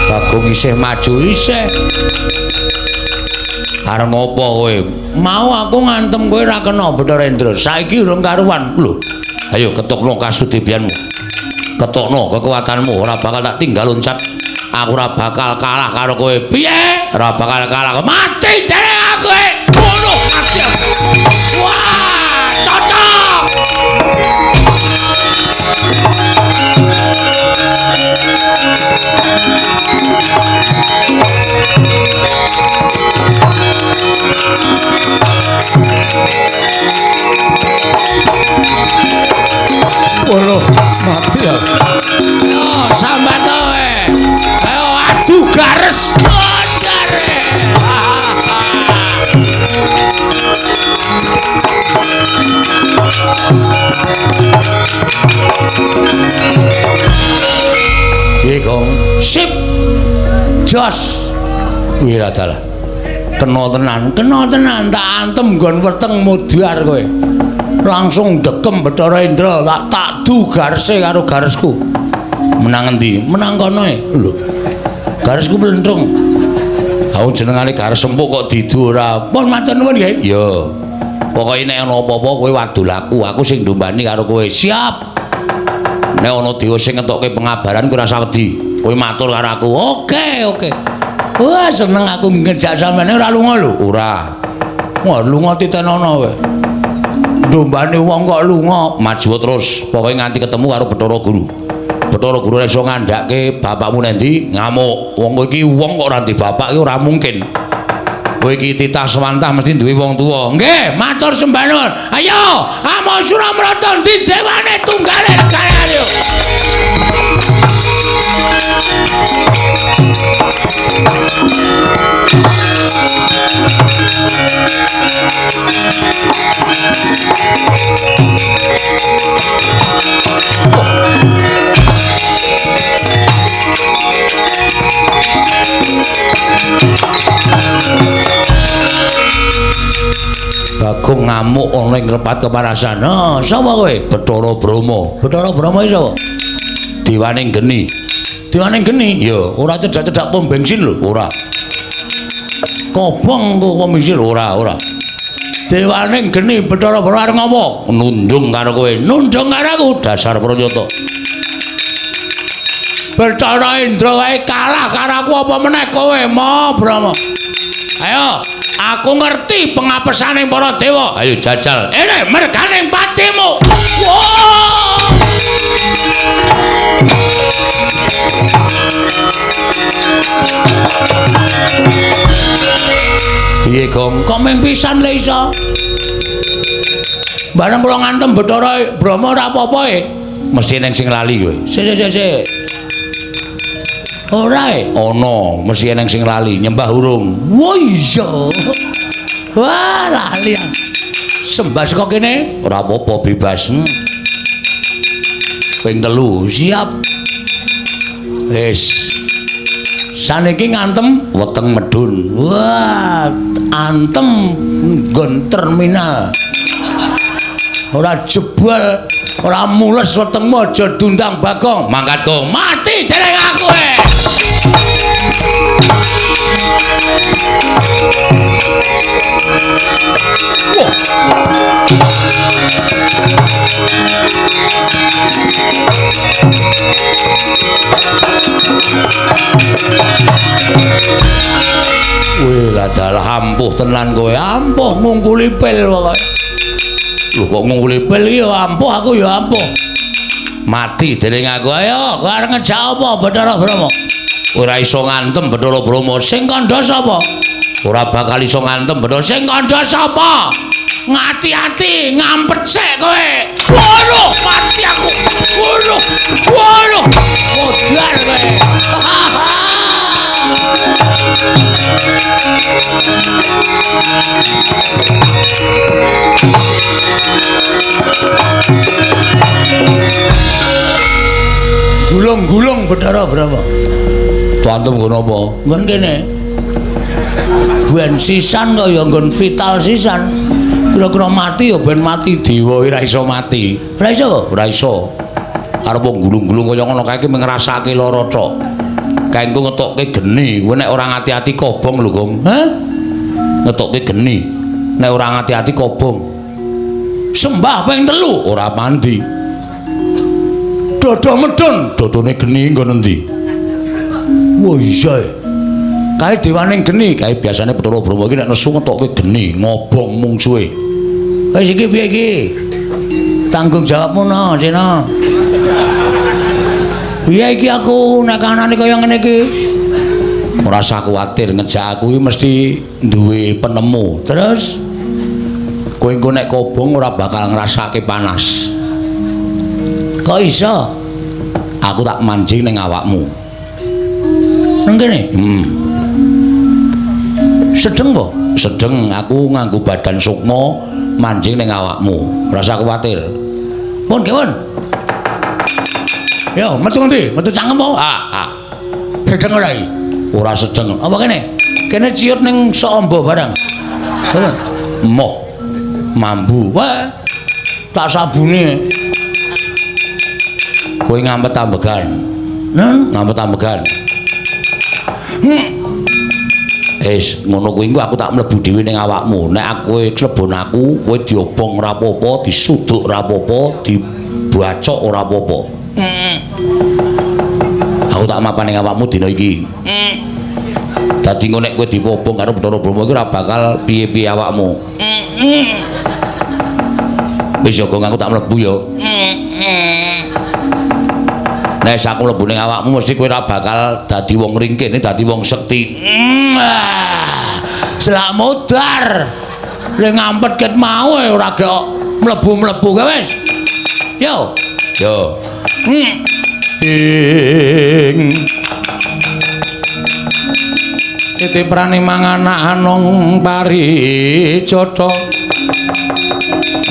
Bagong isih maju isih. Arep ngopo kowe? Mau aku ngantem kowe ra kena Bathara Indra. Saiki urung karuan. Lho. Ayo ketukno kasudebianmu. Ketukno kekuatanmu ora bakal tak tinggal loncat. Aku ora bakal kalah karo kowe. Piye? Ora bakal kalah. Mati dereng aku. Ngono mati. Wah, cocok. Waduh, mati ya. Yo, sambat kowe. Ayo adu gares. Iki Gong, sip. Jos. Wiradalah. Kena tenan, tak antem nggon weteng mudhar kowe. Langsung dekem Bathara Indra, tak du garese karo garesku. Menang endi? Menang kono e. Lho. Garesku mlentrung. Aku jenengane gares empuk kok didu ora. Pun matur nuwun nggih. Ya. Pokoke nek ana apa-apa kowe wadul aku sing ndombani karo kowe. Siap. Nek ana dewa sing ngentokke pengabaran kowe ora usah wedi. Kowe matur karo aku. Oke. Wah, seneng aku ngejak sampeyan ora lunga lho. Ora. Wah, lunga titenono kowe. Dombane wong kok lunga, maju terus. Pokoke nganti ketemu karo Bathara Guru. Bathara Guru iso ngandhake bapakmu nendi ngamuk. Wong kowe iki wong kok ora ndek bapak iki ora mungkin. Kowe iki titah swantah mesti duwe wong tuwa. Nggih, matur sembah nuwun. Ayo, Amo Suramarta di dewane tunggale kalian yo. Bagong ngamuk ana ing repat keparasan. Nah, sapa kowe? Bathara Brahma. Bathara Brahma iki sapa? Dewaning geni. Dewaning geni? Ya, ora cedak-cedak pom bensin lho, ora. Kobong kok komisir ora. Dewaning geni Bathara Brahma arep ngopo? Nundung karo kowe. Nundung karo aku dasar Pranyata. Bathara Indra wae kalah karo aku apa meneh kowe, Mo Brahma. Ayo, aku ngerti pengapesaning para dewa. Ayo jajal. Ini merganing patimu. Wow! Piye, Gong? Kok ming pisan le iso? Bareng kula ngantem Bathara Brahma ora apa-apa e. Mesti ning sing lali kowe. Sik. Ora e, ana mesti eneng sing lali nyembah urung. Wah iya. Wah lali. Sembah saka kene ora apa-apa bebas. Ping 3 siap. Wis. Saniki ngantem weteng medun. Wah, antem nggon terminal. Ora jebol, ora mules wetengmu aja dundang Bagong. Mangkat kok mati dereng aku e. Wih, lah dalah ampuh tenan kowe, ampuh ngungkuli pil pokoke. Lho kok ngungkuli pil iki ya ampuh aku ya ampuh. Mati dening aku. Ayo, kowe arep ngejak apa Bathara Brahma? Ora iso ngantem Bathara Brahma. Sing kandha sapa? Ora bakal iso ngantem Bathara. Sing kandha sapa? Ngati-ati ngampet sik kowe. Waduh, mati aku. Waduh. Modar kowe. Gulung-gulung Bathara Brahma. Tuantem nggon apa? Nggon kene. Ben sisan kok ya nggon vital sisan. Kira-kira mati ya ben mati dewa ora iso mati. Ora iso kok? Ora iso. Arep wong gulung-gulung kaya ngono kae iki ngrasake lara tok. Kae engko ngetokke geni, kowe nek ora ngati-ati kobong lho, Gong. Hah? Ngetokke geni. Nek ora ngati-ati kobong. Sembah ping 3 ora mandi. Dodo medun, dodone geni nggon endi? Wah iya. Kae dewaning geni, kae biasane Bathara Brahma iki nek nesu ngetokke geni, ngobong mungsuhe. Wis iki piye iki? Tanggung jawabmu no, Cina. Piye iki aku nek kanane kaya ngene iki? Ora usah kuwatir, ngejak aku iki mesti duwe penemu. Terus kowe engko nek kobong ora bakal ngrasake panas. Kok iso? Aku tak mancing ning awakmu. Nang kene? Sedeng po? Sedeng, aku nganggo badan sukma mancing ning awakmu. Ora usah kuwatir. Pun, Kewon. Yo, metu ngendi? Metu cangkem po? Sedeng ora iki? Ora sedeng. Apa kene? Kene ciut ning sok amba barang. Kene. Emoh. Mambu. Wah. Tak sabune. Kowe ngampet ambegan. Ngampet ambegan. Ngono kuwi engko aku tak mlebu dhewe ning awakmu. Nek kowe klebon aku, kowe diobong ora apa-apa, disuduk ora apa-apa, dibacok ora apa-apa. Aku tak mapan ning awakmu dina iki. Dadi engko nek kowe dipobong karo Bathara Brahma iku ora bakal piye-piye awakmu. Wis yo aku tak mlebu yo. Nek aku mlebu ning awakmu mesti kowe ora bakal dadi wong ringkene, dadi wong sekti. Selak modar. Lek ngampet ket mau ora kok mlebu-mlebu kowe wis. Yo. Yo. Titiprane manganak anong paricata.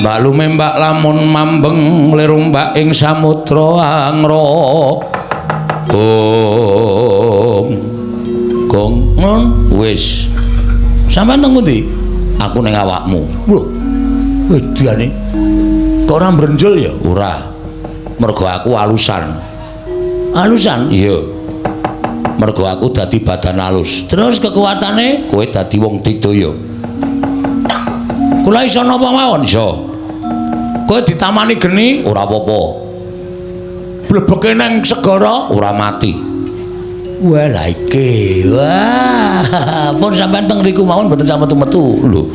Mbak lume mbak lamun mambeng lirumbak ing samudra angra. Gong ngon wis. Sampeyan teng pundi? Aku ning awakmu. Lho. Wedane. Kok ora mbrenjol ya? Ora. Mergo aku alusan. Alusan? Iya. Mergo aku dadi badan alus. Terus kekuatane kowe dadi wong didaya. Kula iso napa mawon? Iso. Kowe ditamani geni ora apa-apa. Blebeke nang segara ora mati. Wah lha iki. Wah, pun sampean teng riku mawon mboten sampe metu lho.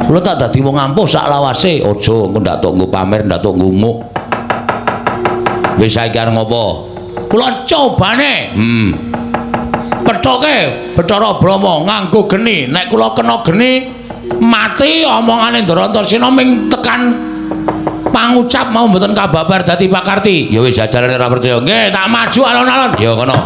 Kula tak dadi wong ampuh sak lawase. Aja engko ndak tok nggo pamer, ndak tok ngumuk. Wis saiki arep ngopo? Kula cobane. Pethoke Bathara Brahma nganggo geni. Nek kula kena geni mati omongane Ndarantasena ming tekan pangucap mau mboten kababar dadi pakarti. Ya wis jajarane ora percaya. Nggih, tak maju alon-alon. Ya kono.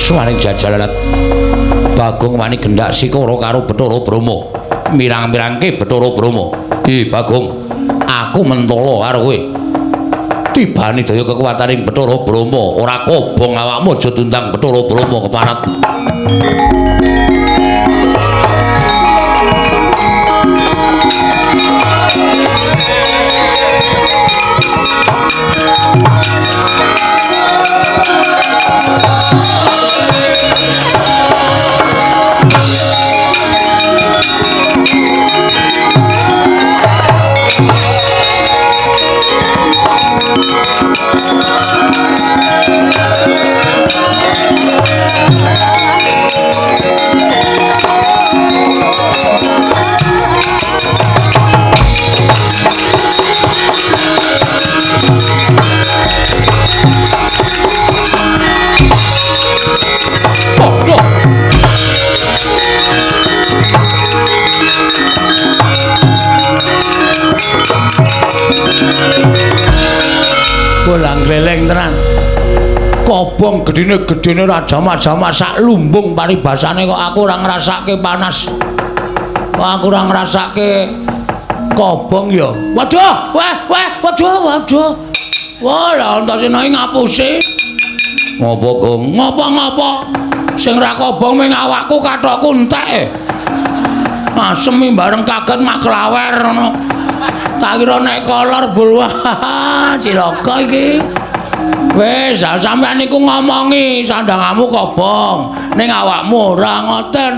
Suwaning jajalan Bagong wani gendak sikara karo Bathara Brahma. Mirang-mirangke Bathara Brahma. Bagong, aku mentala karo kowe. Tibane daya kekuwataning Bathara Brahma, ora kobong awakmu aja tundang Bathara Brahma keparat. Gleleng tenan. Kobong gedene rajama-jama sak lumbung paribasane kok aku ora ngrasake panas. Kok aku ora ngrasake kobong ya. Waduh, waduh. Wah, lah Antasena ngapusi. Ngopo, Gong? Ngopo? Sing ra kobong ming awakku kathokku entek. Asem bareng kaget mak klawer ngono. Tak kira nek kolor bulwah cilaka iki. Wis, sampeyan niku ngomongi sandangamu kobong, ning awakmu ora ngoten.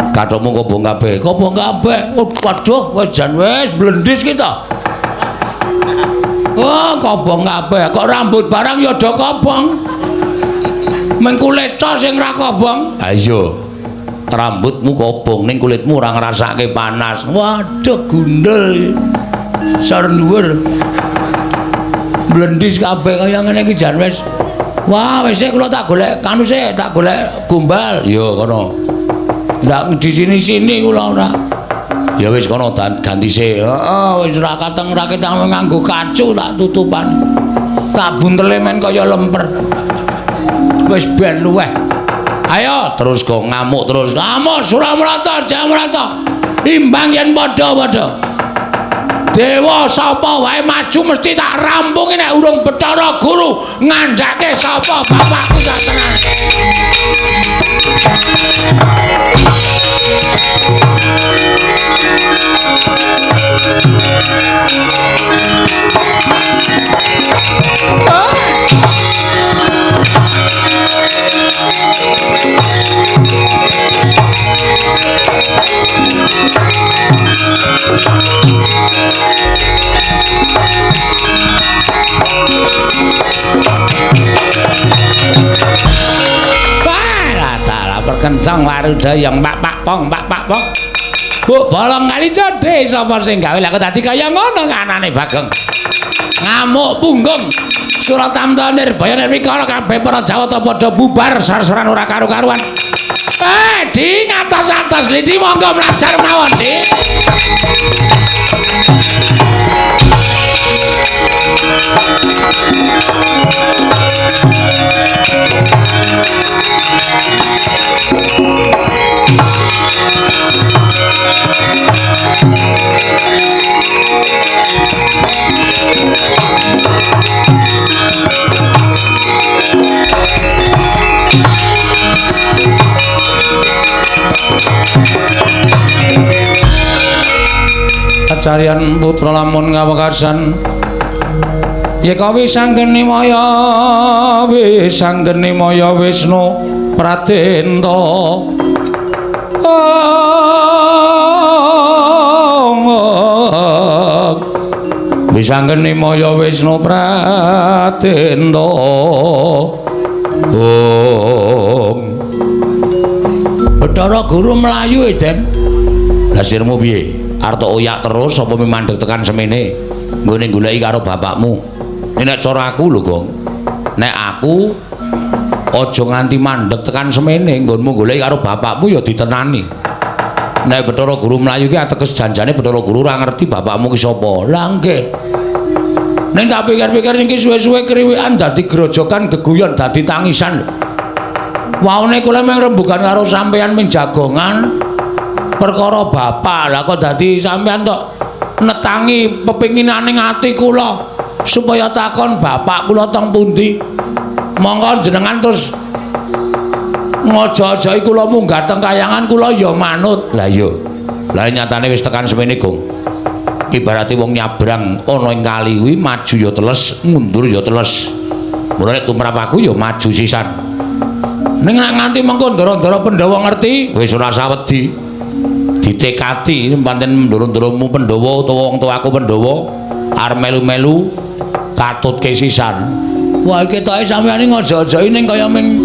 Kathokmu kobong kabeh. Waduh, wis jan wis blendis kita. Oh, kobong kabeh. Kok rambut barang ya do kobong. Men kulit to sing ra kobong. Ha iya. Rambutmu kobong ning kulitmu ora ngrasake panas. Waduh gundul. Sar dhuwur. Blendis kabeh kaya ngene iki jan wis. Wah, wis kula tak golek kanu sik, tak golek gombal. Ya kono. Ndak di sini-sini kula ora. Ya wis kono ganti sik. Heeh, wis ora kateng nganggo kacu tak tutupan. Tak buntele men kaya lemper. Wis ben luweh. Ayo terus kok ngamuk terus. Ngamuk Suramrata, Jayamrata. Imbang yen padha-padha. Dewa sapa wae maju mesti tak rampungi nek urung Bathara Guru ngandhake sapa bapakku sak tenan. Perkencang waruda yang pak pong. Bu bolong kali codhe sapa sing gawe lek dadi kaya ngono kanane Bagong. Ngamuk punggung. Suratamta Nirbaya Nirwikara kabeh para Jawata padha bubar sar-saran ora karu-karuan. Di ngatos-atos lidi monggo mlajar mawon, Di. Carian putra lamun ngawekasan yekawi sanggeni maya Wisnu Pratenta wisanggeni maya Wisnu Pratenta Bathara Guru mlayu Eden hasilmu piye arto oyak terus apa mandeg tekan semene nggone goleki karo bapakmu. Nek cara aku lho, Gong. Nek aku aja nganti mandeg tekan semene nggonmu goleki karo bapakmu ya ditenani. Nek Bathara Guru mlayu ki ateges janjane Bathara Guru ora ngerti bapakmu ki sapa. Lah nggih. Nek tak pikir-pikir niki suwe-suwe kriwikan dadi grojokan geguyon dadi tangisan. Waune kula mung rembugan karo sampeyan ming jagongan. Perkara bapak lah kok dadi sampean tok netangi pepinginaning ati kula supaya takon bapak kula teng pundi monggo jenengan terus ngojo-ojohi kula munggah teng kayangan kula ya manut. Lah iya lah nyatane wis tekan semene Gong ibarate wong nyabrang ana ing kali kuwi maju ya teles mundur ya teles mulane tumrap aku ya maju sisan ning nganti mengko ndara-ndara Pandhawa ngerti wis ora usah wedi ditekati pancen ndoro-ndoromu Pandhawa utawa wong tuaku Pandhawa arep melu-melu katutke sisan. Wah iki ketoke sampeyan ngojo-ojohi ning kaya ming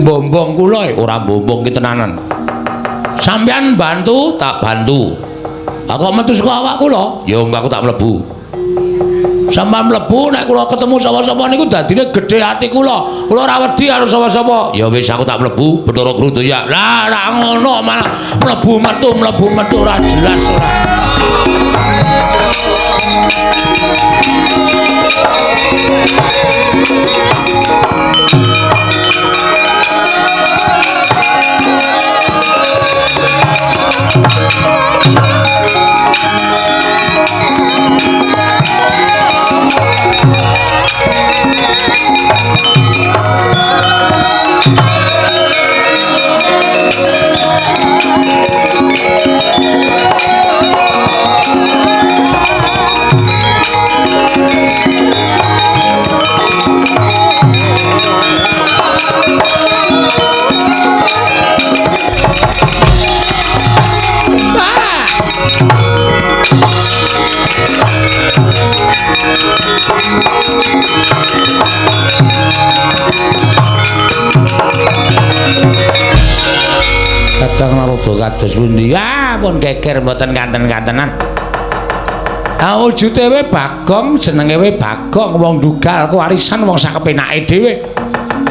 mbombong kula ora mbombong ki tenanan. Sampeyan bantu tak bantu. Aku metu saka awak kula, ya aku tak mlebu. Sampeyan mlebu nek kula ketemu sapa-sapa niku dadine gedhe ati kula. Kula ora wedi karo sapa-sapa. Ya wis aku tak mlebu Bathara Guru ya. Lah ora ngono malah mlebu metu ora jelas ora. Kadang naroda kados pundi? Pun geger mboten kanten-kantenan. Wujude we Bagong, jenenge we Bagong, wong dugal kewarisan wong sakepenake dhewe.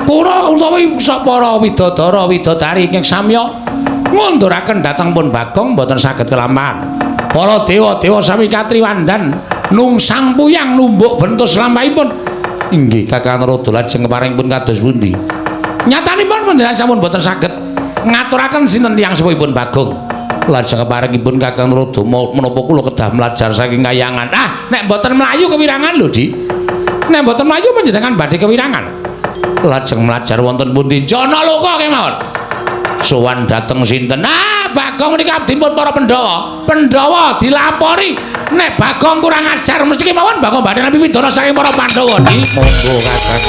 Kula utawi para widodara widodari ingkang samya ngunduraken dhateng pun Bagong boten saged kelampahan. Para dewa-dewa sami katriwandan nungsang puyang numbuk bentus lampahipun. Inggih Kakang Narada lajeng keparingipun kados pundi? Nyatanipun panjenengan sampun boten saged ngaturaken sinten tiyang sepuhipun Bagong. Lajeng keparingipun Kakang Narada menapa kula kedah mlajar saking kayangan. Ah, nek boten mlayu kewirangan lho, Di. Nek boten mlayu panjenengan badhe kewirangan. Lajeng mlajar wonten pundi? Janaloka kemawon. Sowan dhateng sinten? Ah, Bagong menika abdipun para Pandhawa. Pandhawa dilapori nek Bagong kurang ajar mesti kemawon Bagong badhe nampi pidana saking para Pandhawa. Di monggo Kakang.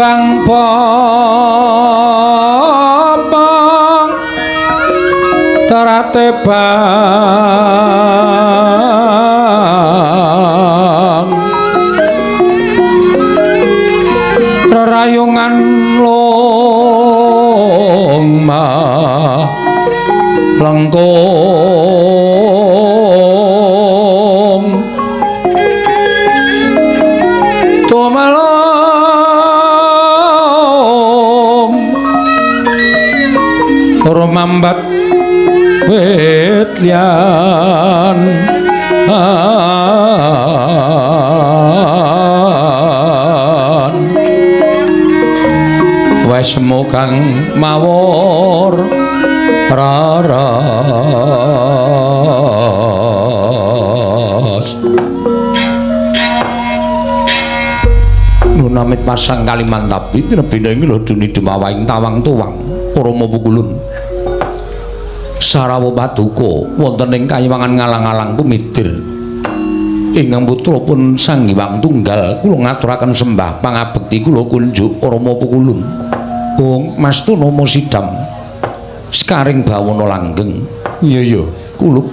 timbang popong terate bang rerayungan longma lengkung tumalong rumambat wit liyan wis mukang mawur raras nunamit pasang Kalimantapi pinebina iki lho duni demawahing tawang tuwang Rama Pukulun Sarawa Paduka wonten ing Kayiwangan ngalang-alang kumitir ingkang putra pun Sang Hyang Tunggal kula ngaturaken sembah pangabekti kula kunjuk Rama Pukulun Wong Mastu Nama Sidam Sekaring Bawana Langgeng iya kulup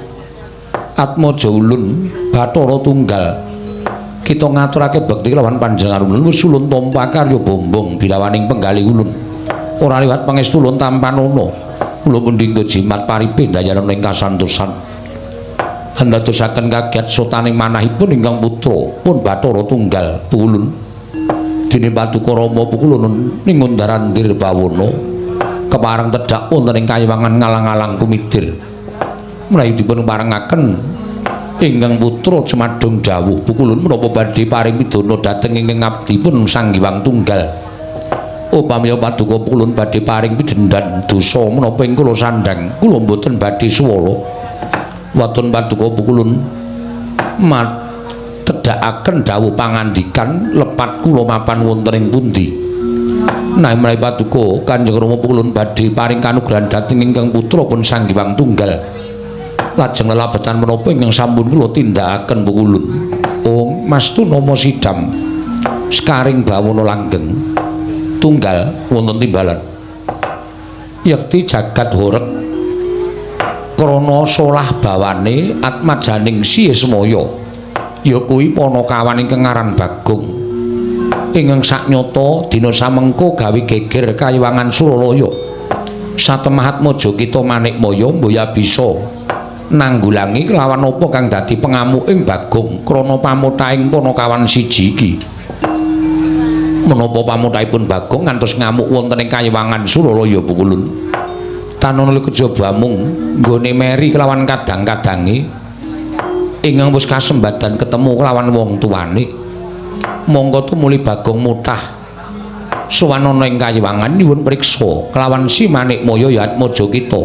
Atmaja Ulun Bathara Tunggal kita ngaturake bekti kelawan panjenengan ulun wis ulun tampa karya bombong bilawaning penggalih ulun ora liwat pangestu ulun tampanana kula pundhingga jimat paripe ndayaran ing kasantosan andadosaken kagiat sotaning manahipun ingkang putra pun Bathara Tunggal Pukulun dene Paduka Rama Pukulun ning Ngundaran Dirbawana kepareng tedhak wonten ing Kayiwangan ngalang-alang kumitir mulai dipun parengaken ingkang putra Cemadung dawuh Pukulun menapa badhe paring pidana dhateng ingkang abdipun Sang Hyang Tunggal upami Paduka Pukulun badhe paring pidendhan dosa menapa ing kula sandhang kula mboten badhe swala wonten Paduka Pukulun mat tedhakaken dawuh pangandikan lepat kula mapan wonten ing pundi nah mulai Paduka Kanjeng Rama Pukulun badhe paring kanugrahan dhateng ingkang putra pun Sang Hyang Tunggal lajeng lelabetan menapa ingkang sampun kula tindakaken Pukulun Om Mastu Nama Sidam Sekaring Bawana Langgeng Tunggal wonten timbalan yakti jagat horeg krana solah bawane atmajaning Siesmaya ya kuwi Panakawan ingkang aran Bagong ingkang saknyata dina samengko gawe geger Kayiwangan Suralaya satemah Atmaja kita Manikmaya mboya bisa nanggulangi kelawan apa kang dadi pengamuking Bagong krana pamuthaing Panakawan siji iki menapa pamuthaipun Bagong ngantos ngamuk wonten ing Kayiwangan Suralaya Pukulun tanana kejaba mung nggone meri kelawan kadang-kadange ingkang wis kasembatan ketemu kelawan wong tuwane monggo tumuli Bagong mutah sowan ana ing Kayiwangan nyuwun priksa kelawan Si Manikmaya ya Atmaja kita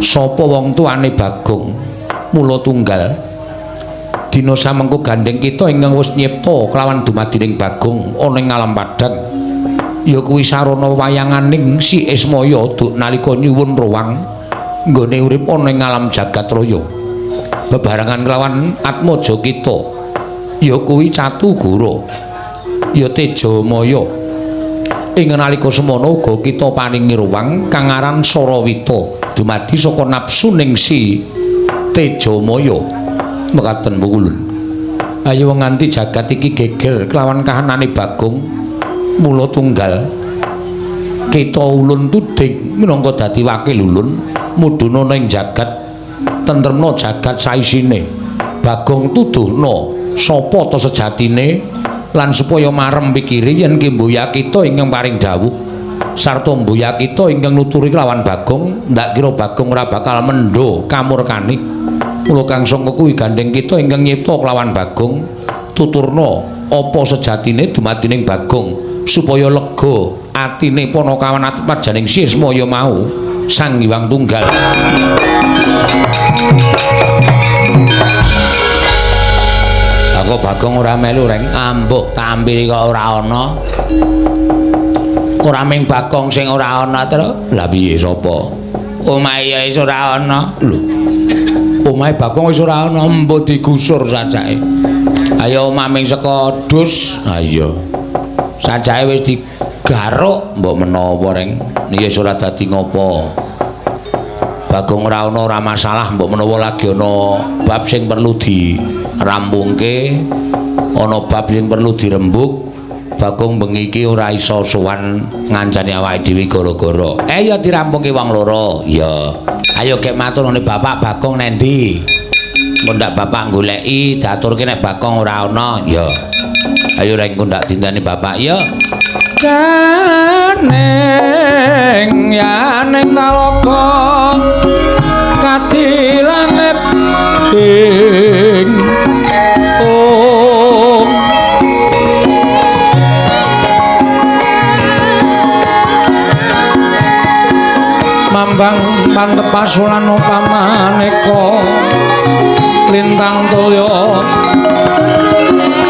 sapa wong tuane Bagong mula tunggal dina samengko gandeng kita ingkang wis nyipta kelawan dumadining Bagong ana ing alam padang ya kuwi sarana wayanganing Si Ismaya duk nalika nyuwun ruwang nggone urip ana ing alam jagat raya bebarengan kelawan Atmaja kita ya kuwi Catugara ya Tejamaya ing nalika semana uga kita paringi ruwang kang aran Sarawita dumadi saka napsuning Si Tejamaya mekaten Pukulun ayo nganti jagat iki geger kelawan kahanane Bagong mula tunggal kita ulun tuding minangka dadi wakil ulun mudhuna ing jagat tentremna jagat saisine Bagong tuduhna sapa ta sejatine lan supaya marem pikire yen kimboya kita ingkang paring dawuh sarta mboya kita ingkang nuturi kelawan Bagong ndak kira Bagong ora bakal mendho kamurkane mula kang sangka kuwi gandeng kita ingkang nyipta kelawan Bagong tuturna apa sejatine dumadining Bagong supaya lega atine Panakawan atmajaning Siesmaya mau Sang Hyang Tunggal kok Bagong ora melu reng ambuk tampil kok ora ana ora ming Bagong sing ora ana terus lha piye sapa omahe ya wis ora ana lho omahe Bagong wis ora ana mbok digusur sajake ayo omah ming saka dus ha iya sajake wis digaruk mbok menawa reng ya ora dadi ngopo Bagong ora ana ora masalah mbok menawa lagi ana bab sing perlu dirampungke ana bab sing perlu dirembuk Bagong bengi iki ora iso sowan ngancani awake dhewe gara-gara ya dirampungke wong loro ya ayo kek matur ngene Bapak Bagong nendi mun ndak Bapak goleki diaturke nek Bagong ora ana ya ayo rek engko ndak dinteni Bapak ya kaneng yaneng nalaka kadilanget ing mambang pantepasulan upamaneka lintang toya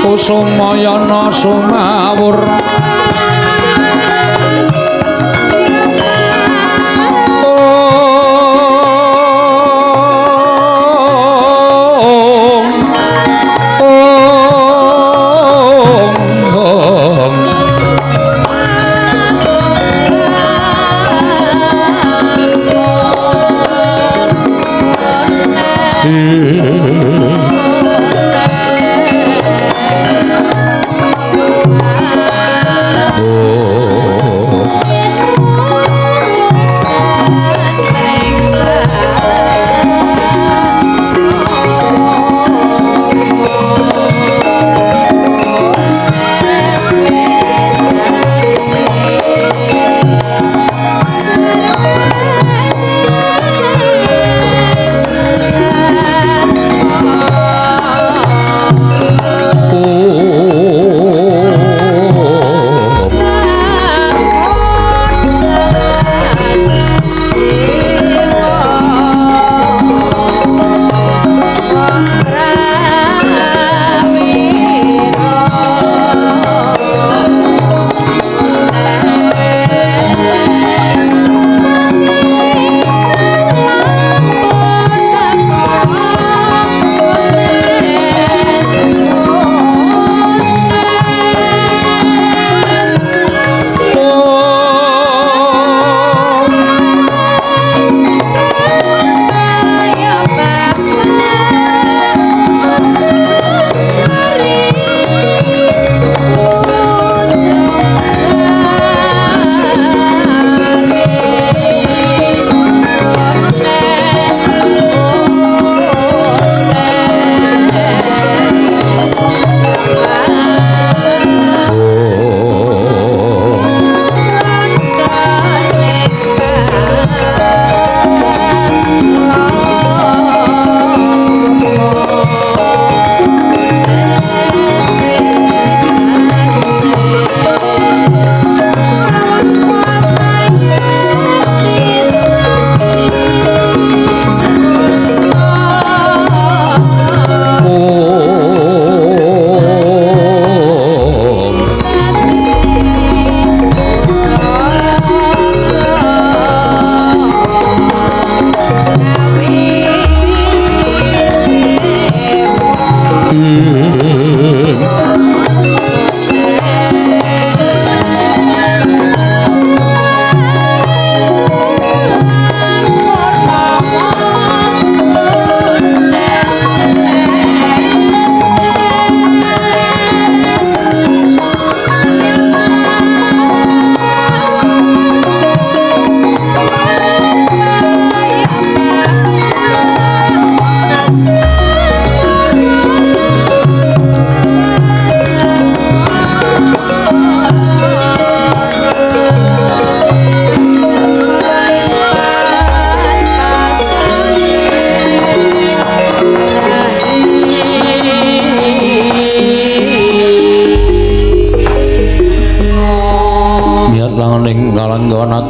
kusumayana sumawur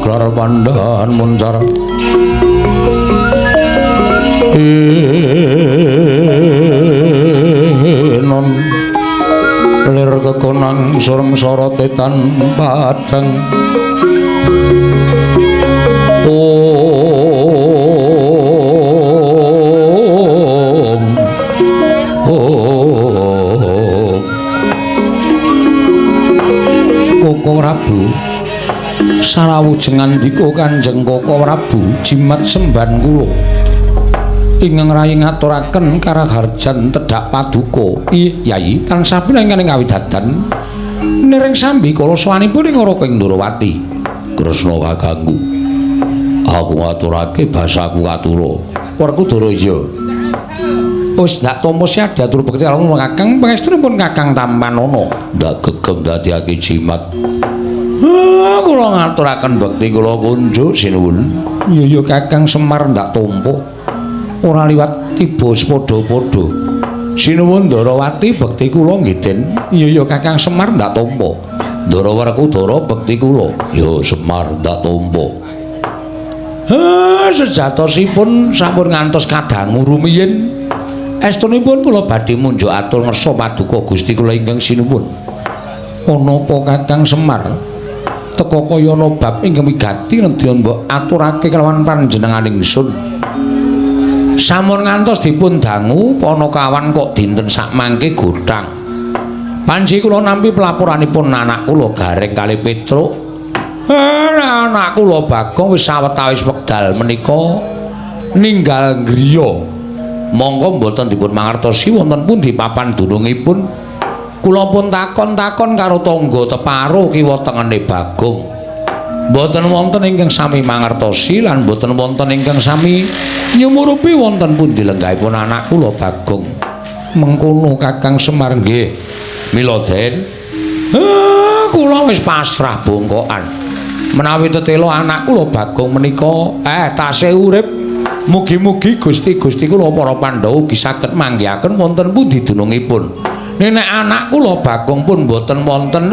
Gelar Pandahan Muncar non lir kekonang sureng sorotetan padang Koko Prabu sarawujeng andika Kanjeng Koko Prabu jimat semban kula ingkang rayi ngaturaken karaharjan tedhak paduka Yai tansah pinanganing kawidadan niring sambi kala sawanipun ing ora ing Ndrawati Kresna kakangku aku ngaturake basaku katura Werkudara iya wis ndak tampa siat diatur bekti karo kakang pangestunipun kakang Tampanana ndak gegem dadiake jimat kula ngaturaken bekti kula kunjuk sinuwun iya kakang Semar ndak tampa ora liwat tiba padha-padha sinuwun Ndrawati bekti kula nggih Den iya kakang Semar ndak tampa Ndara Werkudara bekti kula ya Semar ndak tampa sejatosipun sampun ngantos kadangu rumiyin estunipun kula badhe munjuk atur ngersa paduka Gusti kula ingkang sinuwun ana apa kakang Semar teka kaya ana bab ingkang wigati nedya mbok aturake kelawan panjenenganing ingsun sampun ngantos dipun dangu Panakawan kok dinten sakmangke godhang panji kula nampi pelaporanipun anak kula Gareng kalih Petruk anak kula Bagong wis sawetawis wekdal menika ninggal griya mongko mboten dipun mangertosi wonten pundi papan dunungipun kula pun takon-takon karo tangga teparo kiwa tengene Bagong mboten wonten ingkang sami mangertosi lan mboten wonten ingkang sami nyumurupi wonten pundi lenggahipun anak kula Bagong mengkono Kakang Semar nggih mila Den kula wis pasrah bongkokan menawi tetelo anak kula Bagong menika tasih urip mugi-mugi Gusti-gusti kula para Pandhawa ugi saged manggihaken wonten pundi dunungipun nek anak kula Bagong pun mboten wonten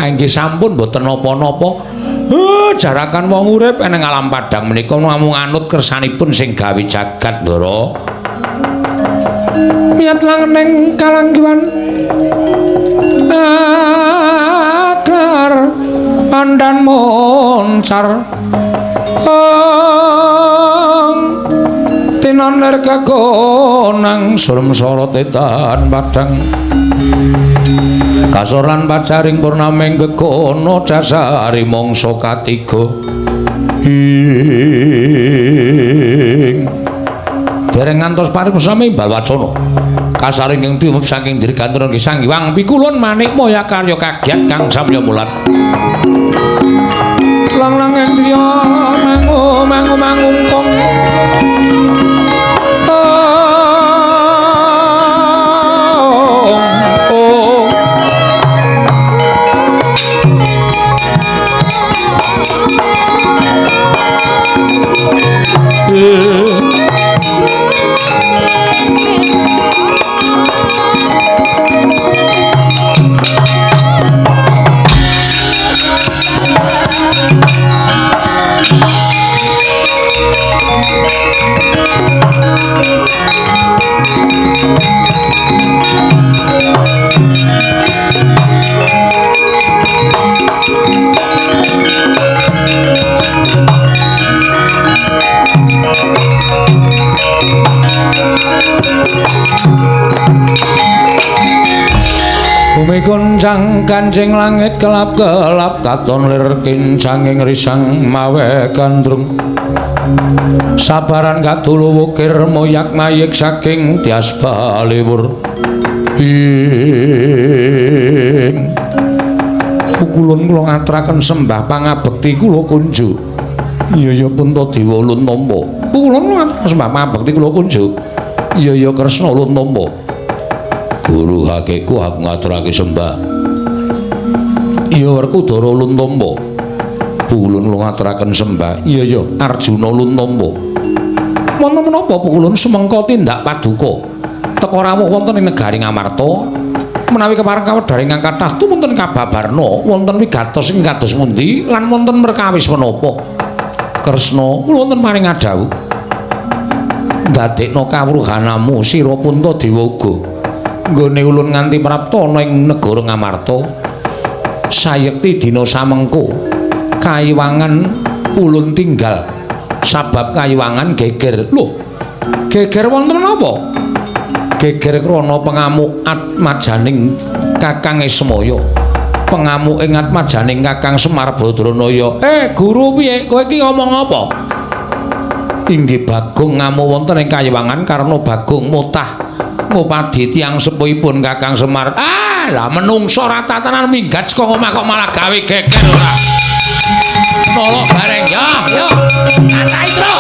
inggih sampun mboten napa-napa jarakan wong urip eneng alam padang menika namung anut kersanipun sing gawe jagat Ndara miyat langeneng kalanggiwan aklar pandan moncar tinaner kagonang surem-soro tetan padang kasoran pacaring purnameng gegono dasari mangsa katiga dereng ngantos paripurna balwacana kasaring ing tumep saking dirgantara Sang Hyang Pikulun manik moya karya kagiat kang samya mulat lang-lang ing triya mangungkong bumi goncang kancing langit kelap-kelap katon lir kincanging risang mawe gandrung sabaran kadulu wukir moyak mayik saking tias baliwur kulun kula ngaturaken sembah pangabekti kula kunjuk iya Puntadewa ulun tampa kulun ngaturaken sembah pangabekti kula kunjuk iya Kresna ulun tampa guru hakiku aku ngaturake sembah iya Werkudara ulun tampa Pukulun kula ngaturaken sembah iya Arjuna ulun tampa wonten menapa Pukulun sumengka tindak paduka teka rawuh wonten ing negari Ngamarta menawi kepareng kawedharing kathah tumunten kababarna wonten wigatos ing kados pundi lan wonten perkawis menapa Kresna kula wonten maring adhawuh ndadekna kawruhanamu sira Puntadewa uga nggone ulun nganti prapta ana ing negara Ngamarta sayekti dina samengko kayiwangan ulun tinggal sabab kayiwangan geger lho geger wonten napa geger krana pengamuk atmajaning Kakang Ismaya pengamuk ing atmajaning Kakang Semar Badranaya. Guru piye? Kowe iki ngomong apa? Inggih Bagong ngamu wonten ing Kayewangan karena Bagong mutah ngupadi tiyang sepuhipun Kakang Semar. Lah menungso ra tatanan minggat saka omah kok malah gawe geger ora. Nolok bareng yo. Kancai, Tru.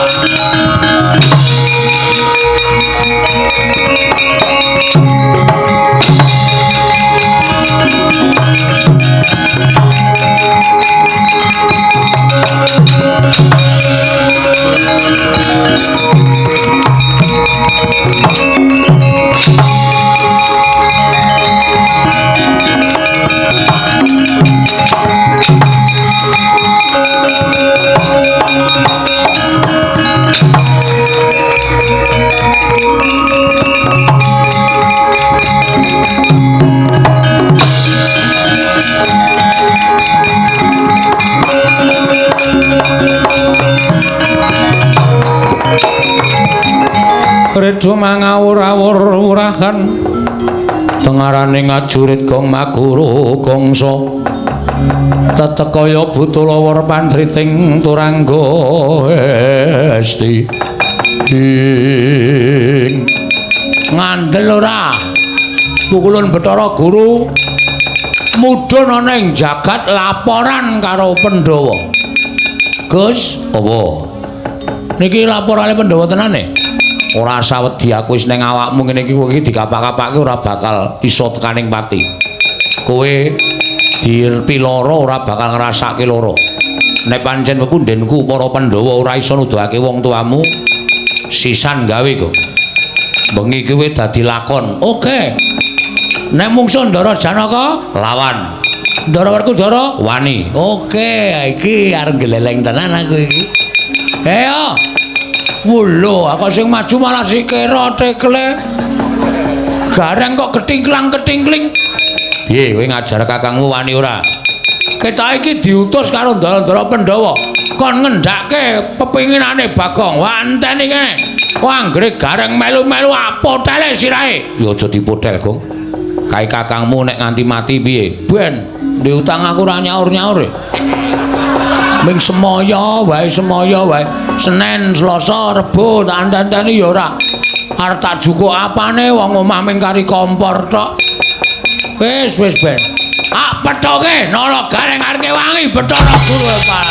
Redo mangawur-awur wurahan tengarane ngajurit gong maguru gongso tetekaya butulawar pandriting turangga esti ngandel ora pukulun Bathara Guru mudhun ana ing jagat laporan karo Pandhawa. Gus, apa niki laporane Pandhawa tenane? Ora sawedi aku wis ning awakmu ngene iki kowe iki dikapak-kapake ora bakal iso tekaning pati. Kowe dipiloro ora bakal ngrasake loro. Nek pancen pepundhenku para Pandhawa ora iso nuduhake wong tuamu sisan gawe kok. Bengi iki kowe dadi lakon. Oke. Nek mungsuh Ndara Janaka lawan. Ndara Werkudara wani. Oke, iki arep geleleng tenan aku iki. Ayo. Wulo, aku sing maju malah sikira tekle. Gareng kok ketingklang-ketingkling. Piye kowe ngajar kakangmu wani ora? Kita iki diutus karo Ndara Pandhawa kon ngendhake pepinginane Bagong. Wah enteni kene. Wah anggere gareng melu-melu apotele sirahe. Ya aja dipotel, Gong. Kae kakangmu nek nganti mati piye? Ben, diutang aku ora nyaur-nyaur. Ming semaya wae Senin, Selasa, Rebo tak andani ya ora. Arep tak jukuk apane wong omah ming kari kompor tok. Wis ben. Pethoke nala gareng arep wangi Bathara Guru Pak.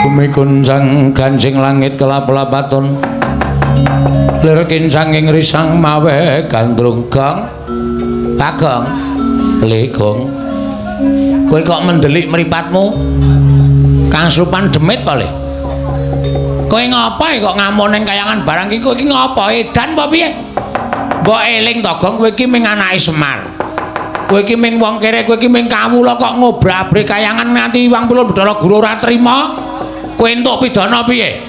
Bumi kunjang ganjing langit kelap-lapaton lir kincanging risang mawe gandrung Gong. Bagong le Gong kowe kok mendelik mripatmu Kang Supan demit apa le? Kowe ngapa kok ngamun ning kayangan barang iki? Kowe iki ngapa edan apa piye? Mbok eling to Gong, kowe iki ming anake Semar. Kowe iki ming wong kere, kowe iki ming kawula kok ngobrak-abrik kayangan nganti wong kula Bathara Guru ora trima. Kowe entuk pidana piye?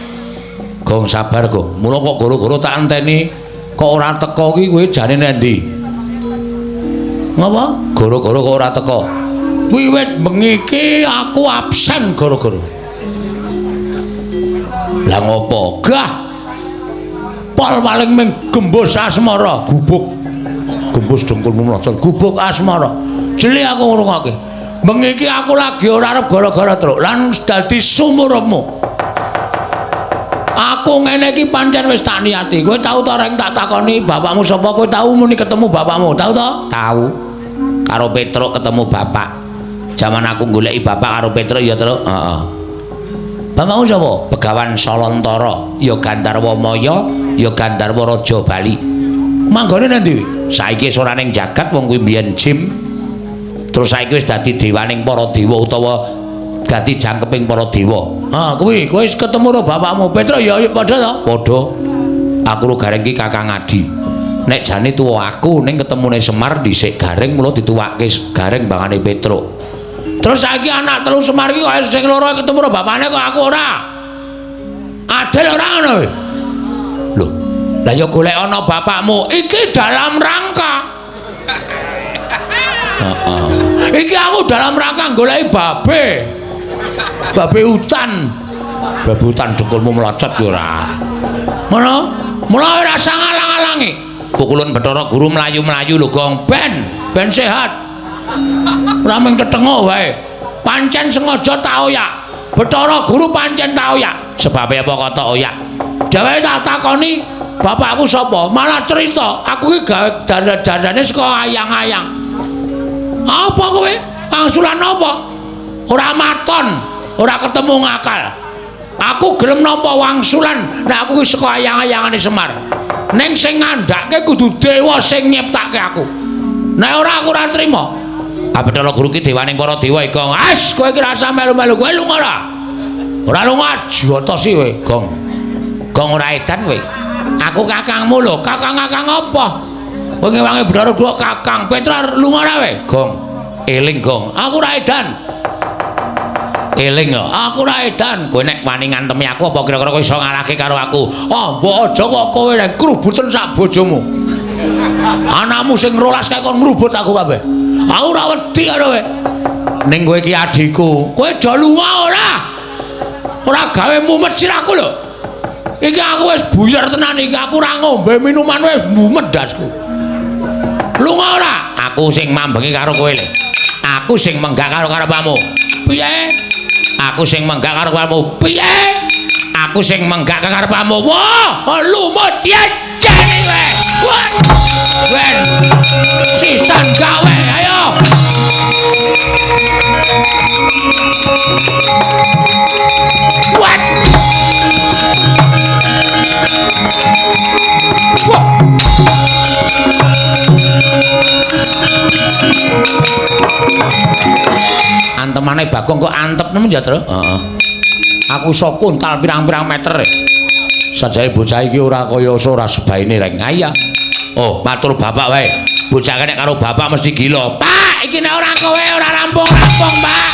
Gong sabar, Gong. Mula kok guru-guru tak enteni kok ora teka iki kowe jane nek ndi? Ngapa? Guru-guru kok ora teka. Wiwit bengi iki aku absen guru-guru. Lah ngopo? Gah. Pol paling ming gembus asmara, gubuk. Gembus dengkulmu mlocot, gubuk asmara. Jeli aku ngrungokke. Bengi iki aku lagi ora arep gara-gara truk lan dadi sumurmu. Aku ngene iki pancen wis tak niati. Kowe tau ta reng tak takoni bapakmu sapa? Kowe tau muni ketemu bapakmu? Tau ta? Tau. Karo Petruk ketemu bapak. Zaman aku goleki bapak karo Petruk ya, Truk. Heeh. Bapakmu sapa? Begawan Salontara, ya Gandarwa Maya, ya Gandarwa Raja Bali. Manggone nang ndi? Saiki wis ora ning jagat wong kuwi mbiyen jim. Terus saiki wis dadi dewaning para dewa utawa dadi jangkeping para dewa. Kuwi kowe wis ketemu karo bapakmu Petruk ya padha to? Padha. Aku ro gareng iki Kakang Adi. Nek jane tuwa aku ning ketemune Semar dhisik gareng mula dituwake gareng bangane Petruk. Terus saiki anak telu Semar iki kok sing loro ketemu karo bapakne kok aku ora. Adil ora ngono kowe. Lho, Lah ya golek ana bapakmu iki dalam rangka. Iki aku dalam rangka goleki babe. Babe hutan. Babe hutan cukulmu melocot ya ora. Ngono? Mula ora usah ngalang-alangi. Pukulan Bathara Guru mlayu-mlayu lho Gong, ben sehat. Ora mung tetengok wae. Pancen sengaja tak oyak. Bathara Guru pancen tak oyak. Sebabe apa kok tak oyak? Dheweke tak takoni, bapakku sapa? Malah cerita, aku ki gawe dandane saka ayang-ayang. Apa kowe? Angsulan apa? Ora maton, ora ketemu ngakal. Aku gelem nampa wangsulan, nek aku ki saka ayang-ayangane Semar. Ning sing ngandhake kudu dewa sing nyiptake aku. Nek ora aku ora trima. Bathara Guru ki dewaning para dewa iki, Gong. As, kowe ki rasa melu-melu, kowe lunga ora? Ora lunga jotosi kowe, Gong. Gong ora edan kowe. Aku kakangmu lho, kakang-kakang apa? Kowe ngewangi Bathara Guru kakang, Petra lunga ora kowe, Gong. Eling, Gong. Aku ora edan. Eling kok, aku ora edan. Kowe nek wani ngantemi aku apa kira-kira kowe iso ngalahke karo aku? Oh, mbok aja kok kowe nek krubuten sak bojomu. Anakmu sing 12 kae kon ngrubut aku kabeh. Aku ora wedi karo kowe. Ning kowe iki adhiku, kowe aja lunga ora. Ora gawe mumet sirahku lho. Iki aku wis buyar tenan iki, aku ora ngombe minuman wis mumet dasku. Lunga ora? Aku sing mambengi karo kowe lho. Aku sing menggak karo karepmu. Piye? Aku sing menggak karo karepmu. Piye? Aku sing menggak karepmu. Wah, lumut jajane kowe. Wah. Ben. Sisan gawe, ayo. What? Wah. Antemane Bagong kok antep nemen ya, Tru? Heeh. Aku iso kuntal pirang-pirang meter. Sajae bocah iki ora kaya ora sebaine reng. Iya. Oh, matur bapak wae. Bocah nek karo bapak mesti gila. Pak, iki nek ora kowe ora rampung-rampung, Pak.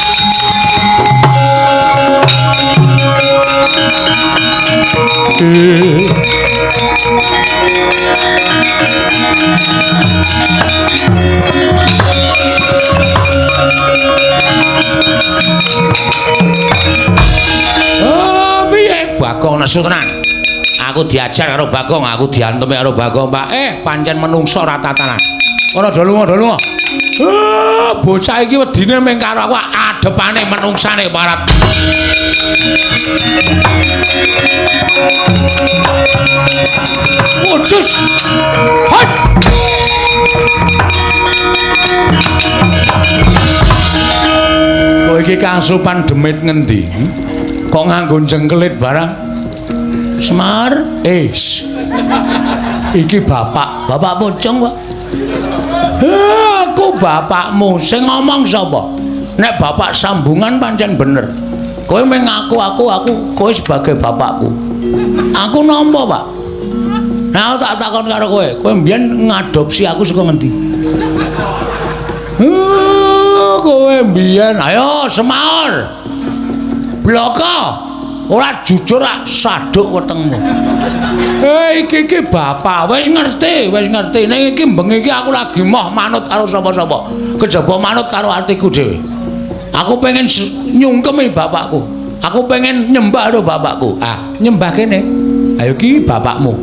Oh, piye Bagong nesu tenan. Aku diajar karo Bagong, aku diantemi karo Bagong, Pak. Pancen menungso ora tatanan. Ora do lunga, do lunga. Bocah iki wedine mung karo aku adepane menungsane parat. Wujus. Hot. Kowe iki kasupan demit ngendi? Kok nganggo jengkelit barang? Semar, iki bapak pocong kok. Aku bapakmu, sing ngomong sapa? Nek bapak sambungan pancen bener. Kowe mung aku, kowe sebagai bapakku. Aku nampa, Pak. Nah, tak takon karo kowe, kowe mbiyen ngadopsi aku saka ngendi? Kowe mbiyen, ayo Semar. Bloko. Ora jujur rak saduk wetengmu. Iki bapak wis ngerti. Ning iki bengi iki aku lagi moh manut karo sapa-sapa. Kejaba manut karo atiku dhewe. Aku pengen nyungkemi bapakku. Aku pengen nyembah karo bapakku. Nyembah kene. Ayo iki bapakmu.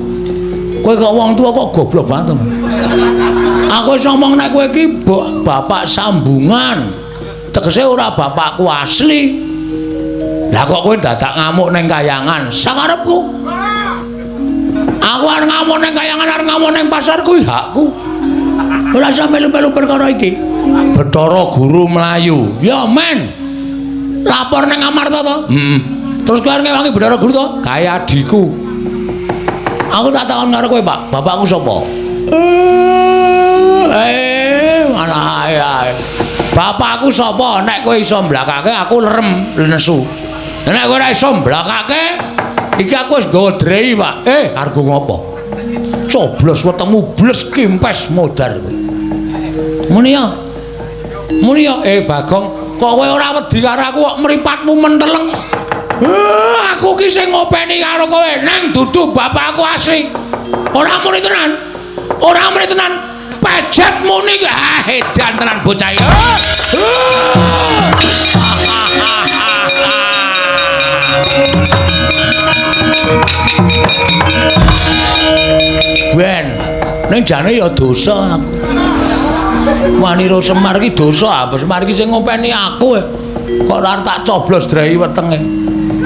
Kowe kok wong tuwa kok goblok banget. Aku wis ngomong nek kowe iki bapak sambungan. Tegese ora bapakku asli. Lah kok kowe dadak ngamuk ning kayangan sakarepku. Aku arep ngamuk ning kayangan, arep ngamuk ning pasar kuwi hakku. Ora usah melu-melu perkara iki. Bathara Guru mlayu. Ya men. Lapor ning Amarta to? Terus kowe arep ngewangi Bathara Guru to? Kaya adikku. Aku tak takon karo kowe, Pak. Bapakku sapa? Mana ae. Bapakku sapa? Nek kowe iso mblakake aku lerem nesu. Nek kowe ora iso mblakake, iki aku wis nggawa drei, Pak. Argo ngopo? Coblos wetengmu bles kimpes modar kowe. Muni ya. Bagong, kok kowe ora wedi karo aku kok mripatmu menteleng. Aku ki sing ngopeni karo kowe, nang dudu bapakku asli. Ora muni tenan. Ora muni tenan. Pejet muni edan tenan bocah iki. Ben, ning jane ya dosa aku. Wani ro Semar iki dosa, apa Semar iki sing ngopeni aku. Kok ora tak coblos drai wetenge.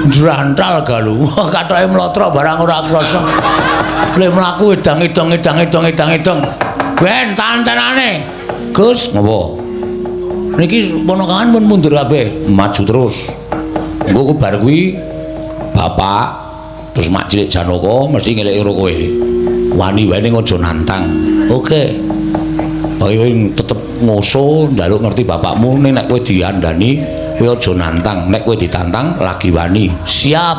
Njrantal galu. Kathoke mlotra barang ora krasa. Lek mlaku edang-edang. Ben tantenane. Gus, ngopo? Niki ponakan pun mundur kabeh, maju terus. Engko bar kuwi bapak terus mak cilik Janaka mesti ngeleki karo kowe. Wani wae ning aja nantang. Oke. Kowe tetep ngoso njaluk ngerti bapakmu nek kowe diandani kowe aja nantang. Nek kowe ditantang lagi wani. Siap.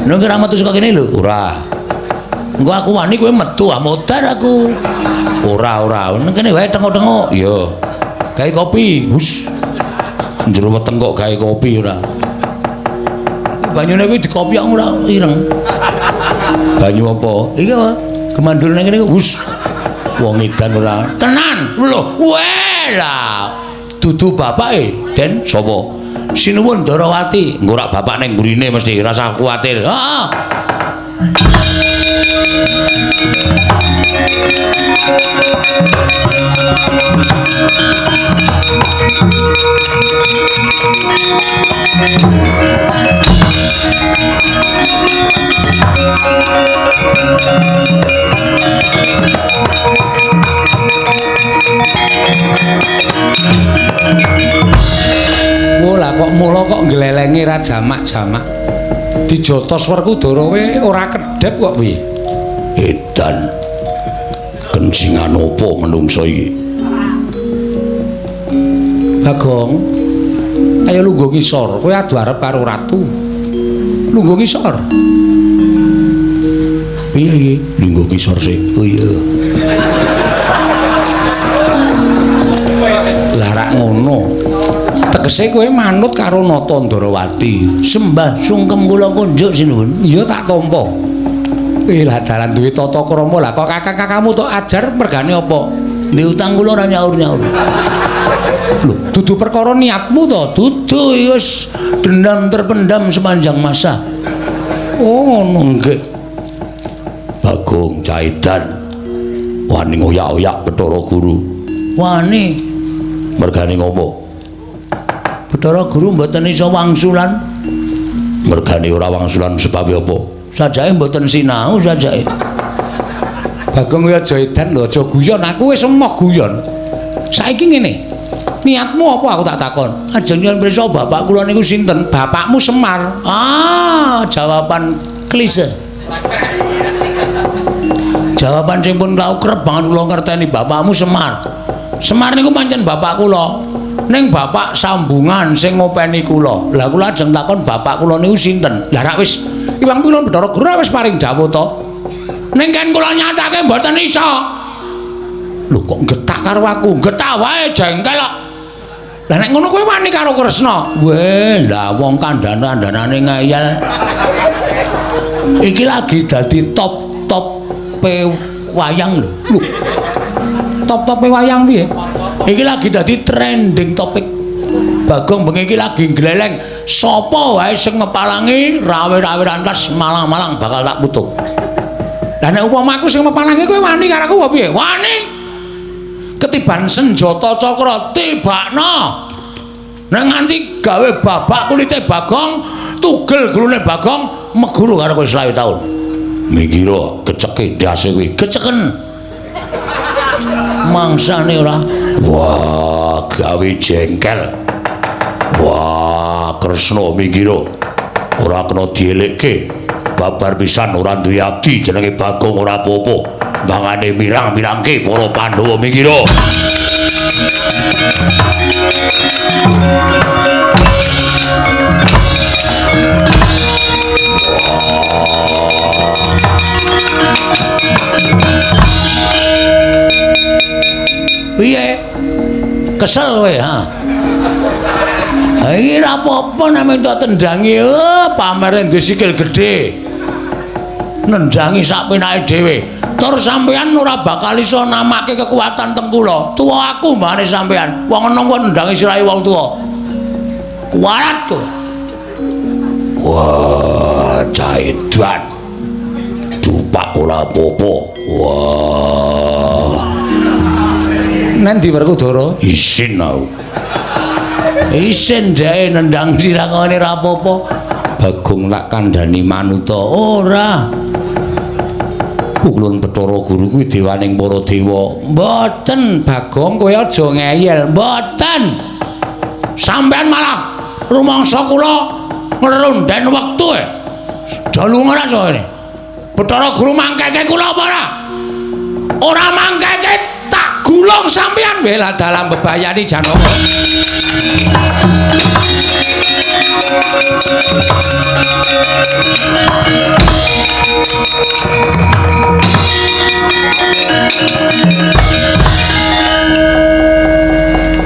Nek ora metu saka kene lho. Ora. Engko aku wani kowe metu modar aku. Ora. Nek kene wae tengok-tengok. Iya. Gawe kopi. Hus. Njero weteng kok gawe kopi ora. Banyune kuwi dikopi ora ireng. Banyu apa? Iki apa? Kemandur nang kene hus. Wong edan ora. Tenan. Lho, wela. Dudu bapake, Den sapa? Sinuwun Darawati. Engko rak bapak ning mburine mesti rasa kuwatir. Heeh. Lah kok mula kok nglelengi ra jamak-jamak. Dijotos Werkudara we ora kedhep kok piye? Edan. Kencingan apa menungso iki? Bagong. Ayo lungguh ngisor, kowe adu arep karo ratu. Lungguh ngisor. Piye iki? Lungguh ngisor sik. Oh iya. Lah rak ngono. Tegese kowe manut karo Nata Ndarawati. Sembah sungkem kula kunjuk sinuwun. Iya tak tampa. Lah dalan duwe tata krama lah kok kakang-kakangmu tok ajar mergane apa? Ndek utang kula ora nyaur-nyaur. Lho, dudu perkara niatmu to, dudu wis dendam terpendam sepanjang masa. Oh, ngono nggih. Bagong Caidan. Wani ngoyak-oyak Bathara Guru. Wani mergane ngopo? Bathara Guru mboten iso wangsulan. Mergane ora wangsulan sebab apa? Sajake mboten sinau sajake. Bagong ya aja edan lho, aja guyon. Aku wis emoh guyon. Saiki ngene. Niatmu apa aku tak takon? Ajeng yen pirsa bapak kula niku sinten? Bapakmu Semar. Ah, jawaban klise. Jawaban sing pun tau kerep banget kula ngerteni bapakmu Semar. Semar niku pancen bapak kula. Ning bapak sambungan sing ngopeni kula. Lah kula ajeng takon bapak kula niku sinten? Lah rak wis Iwang Pila Bathara Guru wis paring dawuh to. Ning kan kula nyatake mboten iso. Lho kok getak karo aku? Getak wae jengkel kok. Lah nek ngono kowe wani karo Kresna. Weh, lah wong kandhane-andhanane ngeyel. Iki lagi dadi top wayang lho. Lho. Top wayang piye? Iki lagi dadi trending topik. Bagong bengi iki lagi gleleng. Sapa wae sing mepalangi rawe-rawe rantas malang-malang bakal tak putuk. Lah nek upama aku sing mepalangi kowe wani karo aku piye? Wani. Ketiban senjata cakra tibakna. Nek nganti gawe babak kulite Bagong, tugel gulune Bagong meguru karo kowe 20 taun. Mikira keceke ndase kuwi, keceken. Mangsane ora. Wah, gawe jengkel. Wah, Kresna mikira ora kena dielekke. Babar pisan ora duwe abdi jenenge Bagong ora apa-apa. Mangane mirang-mirangke para Pandhawa mikira. Piye? Kesel kowe, ha? Iki ora apa-apa nek minta tendangi, pamere nggo sikil gedhe. Nendangi sak penake dhewe. tur sampeyan ora bakal iso namake kekuatan teng kula. Tuwa aku mbane sampeyan. Wong enom kok ndangi sirahe wong tuwa. Kuwarat kowe. Wah, caidat. Dupak ora apa-apa. Wah. Nendi Werkudara? Isin aku. Isin jae nendang sirakane ra apa-apa. Bagong tak kandhani manuta ora. Ulun Bathara Guru kuwi dewaning para dewa. Mboten, Bagong kowe aja ngeyel, mboten. Sampeyan malah rumangsa kula ngerunden wektu e. Dalu ora soene. Bathara Guru mangkeke kula apa ora? Ora mangkeke tak gulung sampeyan bela dalam bebayani Janaka.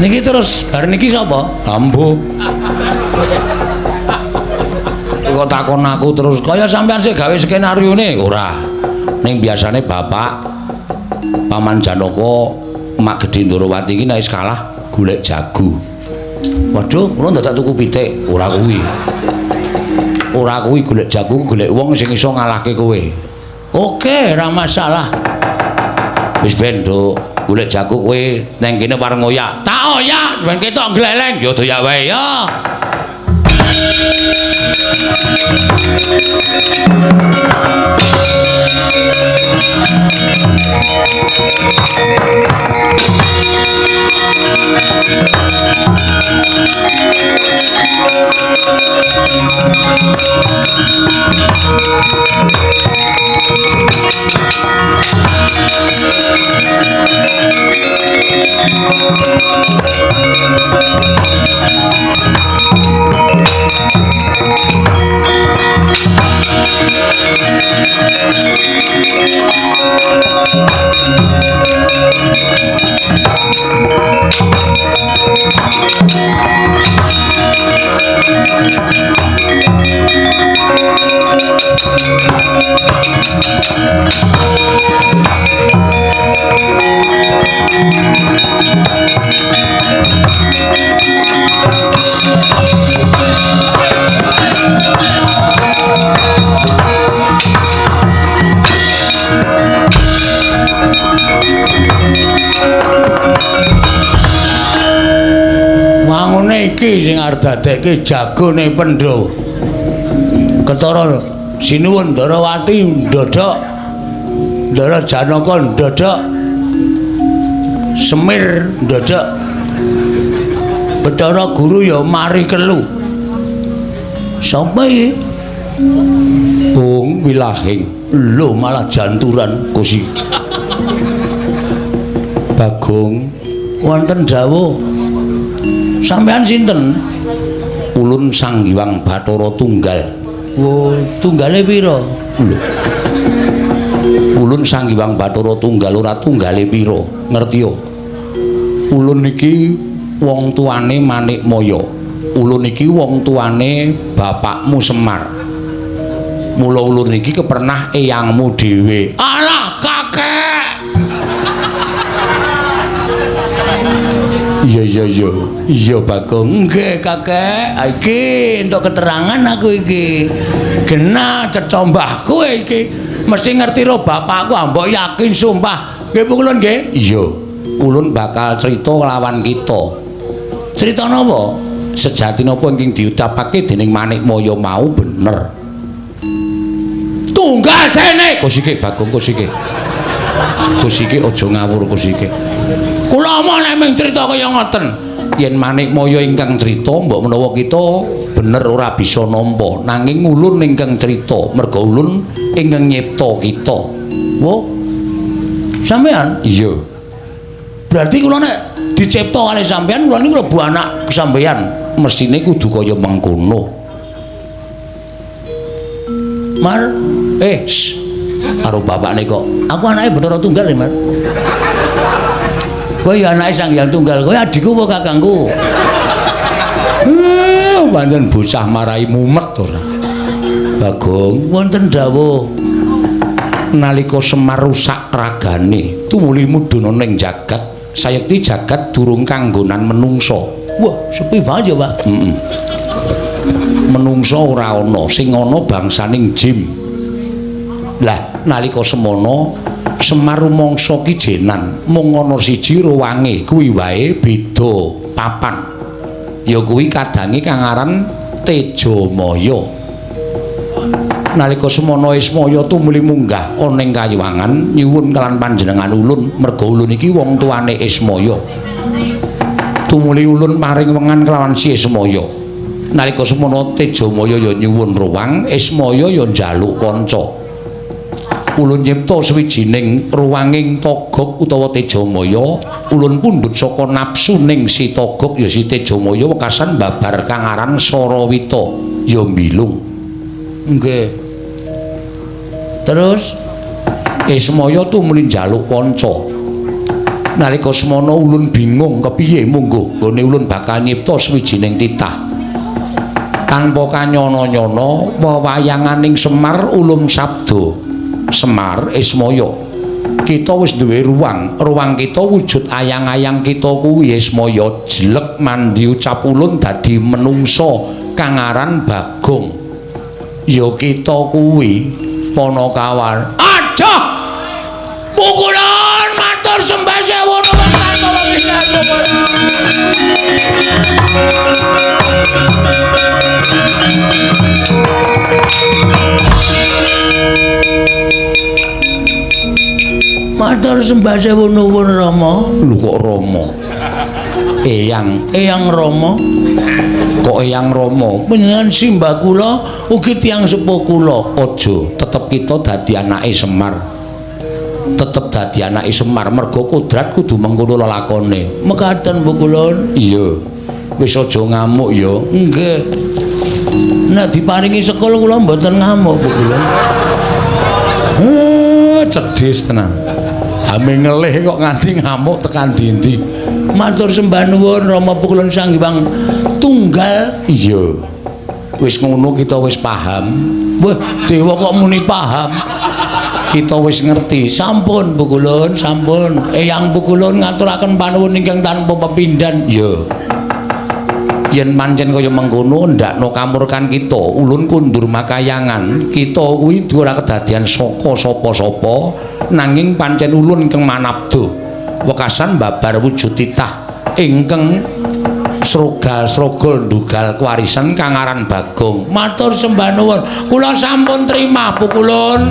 Niki terus bar niki sapa? Ambo. Kok takon aku terus kaya sampean sik gawe skenarione ora. Ning biasane bapak Paman Janaka Mak Gedhe Ndorowati iki nek wis kalah golek jago. Waduh, kula dadak tuku pitik, ora kuwi. Ora kuwi golek jago, golek wong sing iso ngalahke kowe. Oke, ora masalah. Wis ben, Nduk. Golek jago kowe nang kene pareng oyak. Tak oyak, ben ketok gleleng. Ya doyak wae ya. Iki sing arep dadekke jagone Pendhawa. Ketara sinuwun Ndarawati ndodhok. Ndara Janaka ndodhok. Semir ndodhok. Bathara Guru ya mari kelu. Sapa iki? Bung Wilahing. Lho malah janturan Gusti. Bagong wonten dawuh sampean sinten? Ulun Sang Hyang Bathara Tunggal. Oh, tunggale pira? Lho. Ulun Sang Hyang Bathara Tunggal ora tunggale pira, ngerti yo. Ulun iki wong tuane Manikmaya. Ulun iki wong tuane bapakmu Semar. Mula ulun iki kepernah eyangmu dhewe. Alah, kakek. Iya Bagong. Nggih kakek, iki entuk keterangan aku iki. Genah cetha mbahku iki. Mesti ngerti ro bapakku, mbok yakin sumpah. Nggih ulun nggih. Iya. Ulun bakal crita lawan kita. Crita napa? Sejati napa ingkang diucapake dening Manikmaya mau bener. Tunggal dene. Kusike Bagong kusike. Kusike aja ngawur kusike. Kula omong nek mung crita kaya ngoten. Yen Manikmaya ingkang crita mbok menawa kita bener ora bisa nampa, nanging ulun ingkang crita, merga ulun ingkang nyipta kita. Wo. Sampean? Iya. Berarti kula nek dicipta kali sampean, kula niku klebu anak sampean, mestine kudu kaya mengkono. Mar, karo bapakne kok. Aku anake Bathara Tunggal, Mar. Kowe ya anake Sang Hyang Tunggal, kowe adikku apa kakangku? Pancen bocah marai mumet ora. Bagong, wonten dawuh nalika Semar rusak ragane tumuli mudhun ning jagat sayekti jagat durung kanggonan menungsa. Wah, sepi banget ya, Pak. Menungsa ora ana, sing ana bangsaning jin. Lah, nalika semono Semar rumangsa kijenan mung ana siji ruwange, kuwi wae beda papan. Ya kuwi kadange kang aran Tejamaya. Nalika semono Ismaya tumuli munggah ana ing kayuwangan nyuwun kelan panjenengan ulun, merga ulun iki wong tuane Ismaya. Tumuli ulun paring wengan kelawan si Ismaya. Nalika semono Tejamaya ya nyuwun ruwang, Ismaya ya njaluk kanca. Ulun nyipta sawijining ruwanging togok utawa Tejamaya, ulun pundhut saka napsuning si togok ya si Tejamaya wekasan babar kang aran Sarawita ya mbilung. Nggih. Terus Ismaya tumuli njaluk kanca. Nalika semana ulun bingung kepiye munggo gone ulun bakal nyipta sawijining titah. Tanpa kanyana-nyana wewayanganing Semar ulun sabda Semar Ismaya, kita wis duwe ruwang kita wujud ayang-ayang kita kuwi Ismaya jelek mandi ucap ulun dadi menungsa kang aran Bagong. Ya kita kuwi Panakawan. Aduh! Pukulan matur sembah sewu nuwun matur sembah sewu nuwun Rama. Lho kok Rama? Eyang Rama. Kok Eyang Rama? Panjenengan simbah kula ugi tiyang sepuh kula. Aja, tetep kita dadi anake Semar. Tetep dadi anake Semar merga kodrat kudu mengkono lelakone. Mekaten Bu Kulon. Iya. Wis aja ngamuk ya. Nggih. Nek diparingi sekul kula mboten ngamuk Bu Kulon. Cedhis tenan. Ame ngelih kok nganti ngamuk tekan ndi-ndi. Matur sembah nuwun Rama Pukulun Sang Hyang Tunggal. Iya. Wis ngono kita wis paham. Wah, dewa kok muni paham. Kita wis ngerti. Sampun Pukulun, sampun. Eyang Pukulun ngaturaken panuwun ingkang tanpa pepindhan. Iya. Yen pancen kaya mengkono ndakno kamurkan kita, ulun kundur makayangan. Kita kuwi ora kedadian saka sapa-sapa, nanging pancen ulun ingkang manabdo. Wekasan babar wujud titah ingkang srogal-srogol ndugal kewarisan kang aran Bagong. Matur sembah nuwun. Kula sampun trima Pukulun.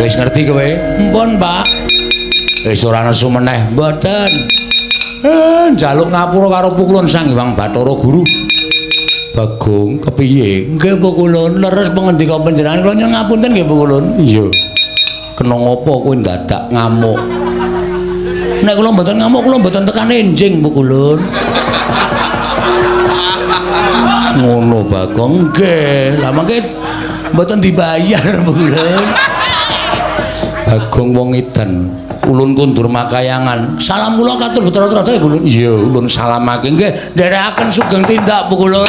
Wis ngerti kowe? Mpun, Pak. Wis ora nesu meneh. Mboten. Njaluk ngapura karo Pukulun Sang Hyang Bathara Guru. Bagong kepiye? Nggih Pukulun, leres pangendika panjenengan kula nyuwun ngapunten nggih Pukulun. Iya. Kena ngopo kowe dadak ngamuk? Nek kula mboten ngamuk, kula mboten tekan enjing Pukulun. Ngono Bagong. Nggih, lah mangke mboten dibayar Pukulun. Bagong wong edan. Ulun kundur makayangan. Salam kula katur Putra-putra Pukulun. Iya, ulun salamake nggih. Nderekaken sugeng tindak Pukulun.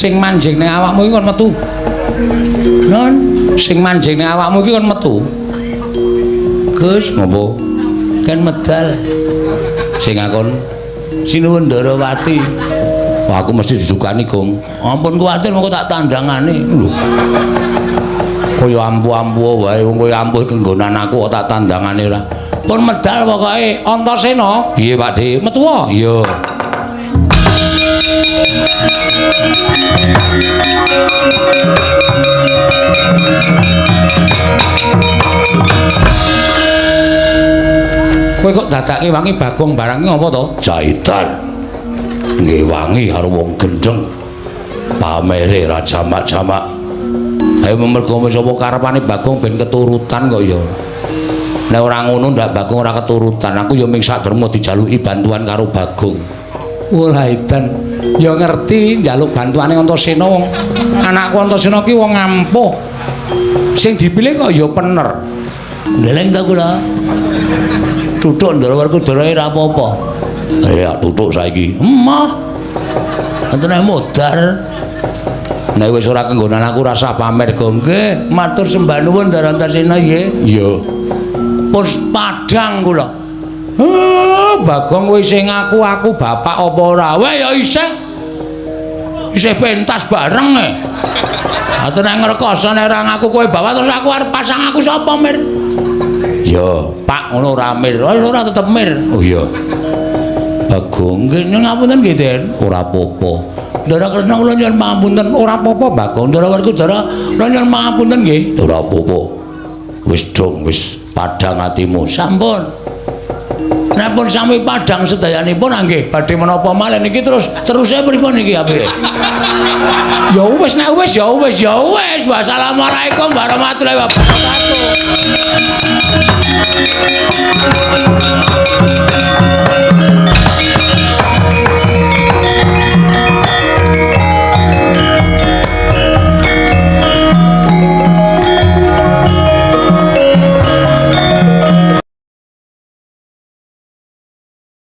Sing manjing ning awakmu iki kon metu. Non, Sing manjing ning awakmu iki kon metu. Gus, Ngopo? kan medal Sing akon, Sinuwun Ndarawati. wah aku mesti didukani, Gong. Ampun kuwatir mengko tak tandangane. Lho. Kaya ampu-ampu wae wong kaya ampuh kenggonan aku kok tak tandangane ora. Pun medal pokoke Antasena. Piye, Pak De? Metu wae. Iya. Kowe kok dadake wangi Bagong barang apa to? Jahitan. Nggih wangi karo wong gendeng. Pamere ra jamak-jamak. Ayo mergo sapa karepane Bagong ben keturutan kok ya. Nek ora ngono ndak Bagong ora keturutan. Aku ya ming sakdermo dijaluki bantuan karo Bagong. Wah edan. Ya ngerti njaluk bantuane Antasena wong anakku Antasena ki wong ampuh. Sing dipilih kok ya pener. Ndeleng ta kula. Tutuk ndara Werkudara ora apa-apa. Ya tutuk saiki. Emah. Antene modar. Nek wis ora kenggonan aku rasa pamer go nggih. Matur sembah nuwun Ndara Antasena nggih. Iya. Pus padhang kula. Bagong kowe sing ngaku aku bapak apa ora? Weh ya isih. Isih pentas bareng e. Ate nek ngrekoso nek ora ngaku kowe bapak terus aku arep pasang aku sapa, Mir? Ya, Pak ngono ora Mir. Ora tetep Mir. oh iya. Bagong nggih ngapunten nggih, Den. Ora apa-apa. Ndara Kresna kula nyuwun pangapunten. Ora apa-apa, Bagong. Ndara Werkudara kula nyuwun pangapunten nggih. Ora apa-apa. Wis dong, wis padhang atimu. Sampun. Nek pun sami padhang sedayanipun nggih badhe menapa malih niki terus pripun niki apike? Ya wis nek wis ya wis ya wis. Wassalamualaikum warahmatullahi wabarakatuh.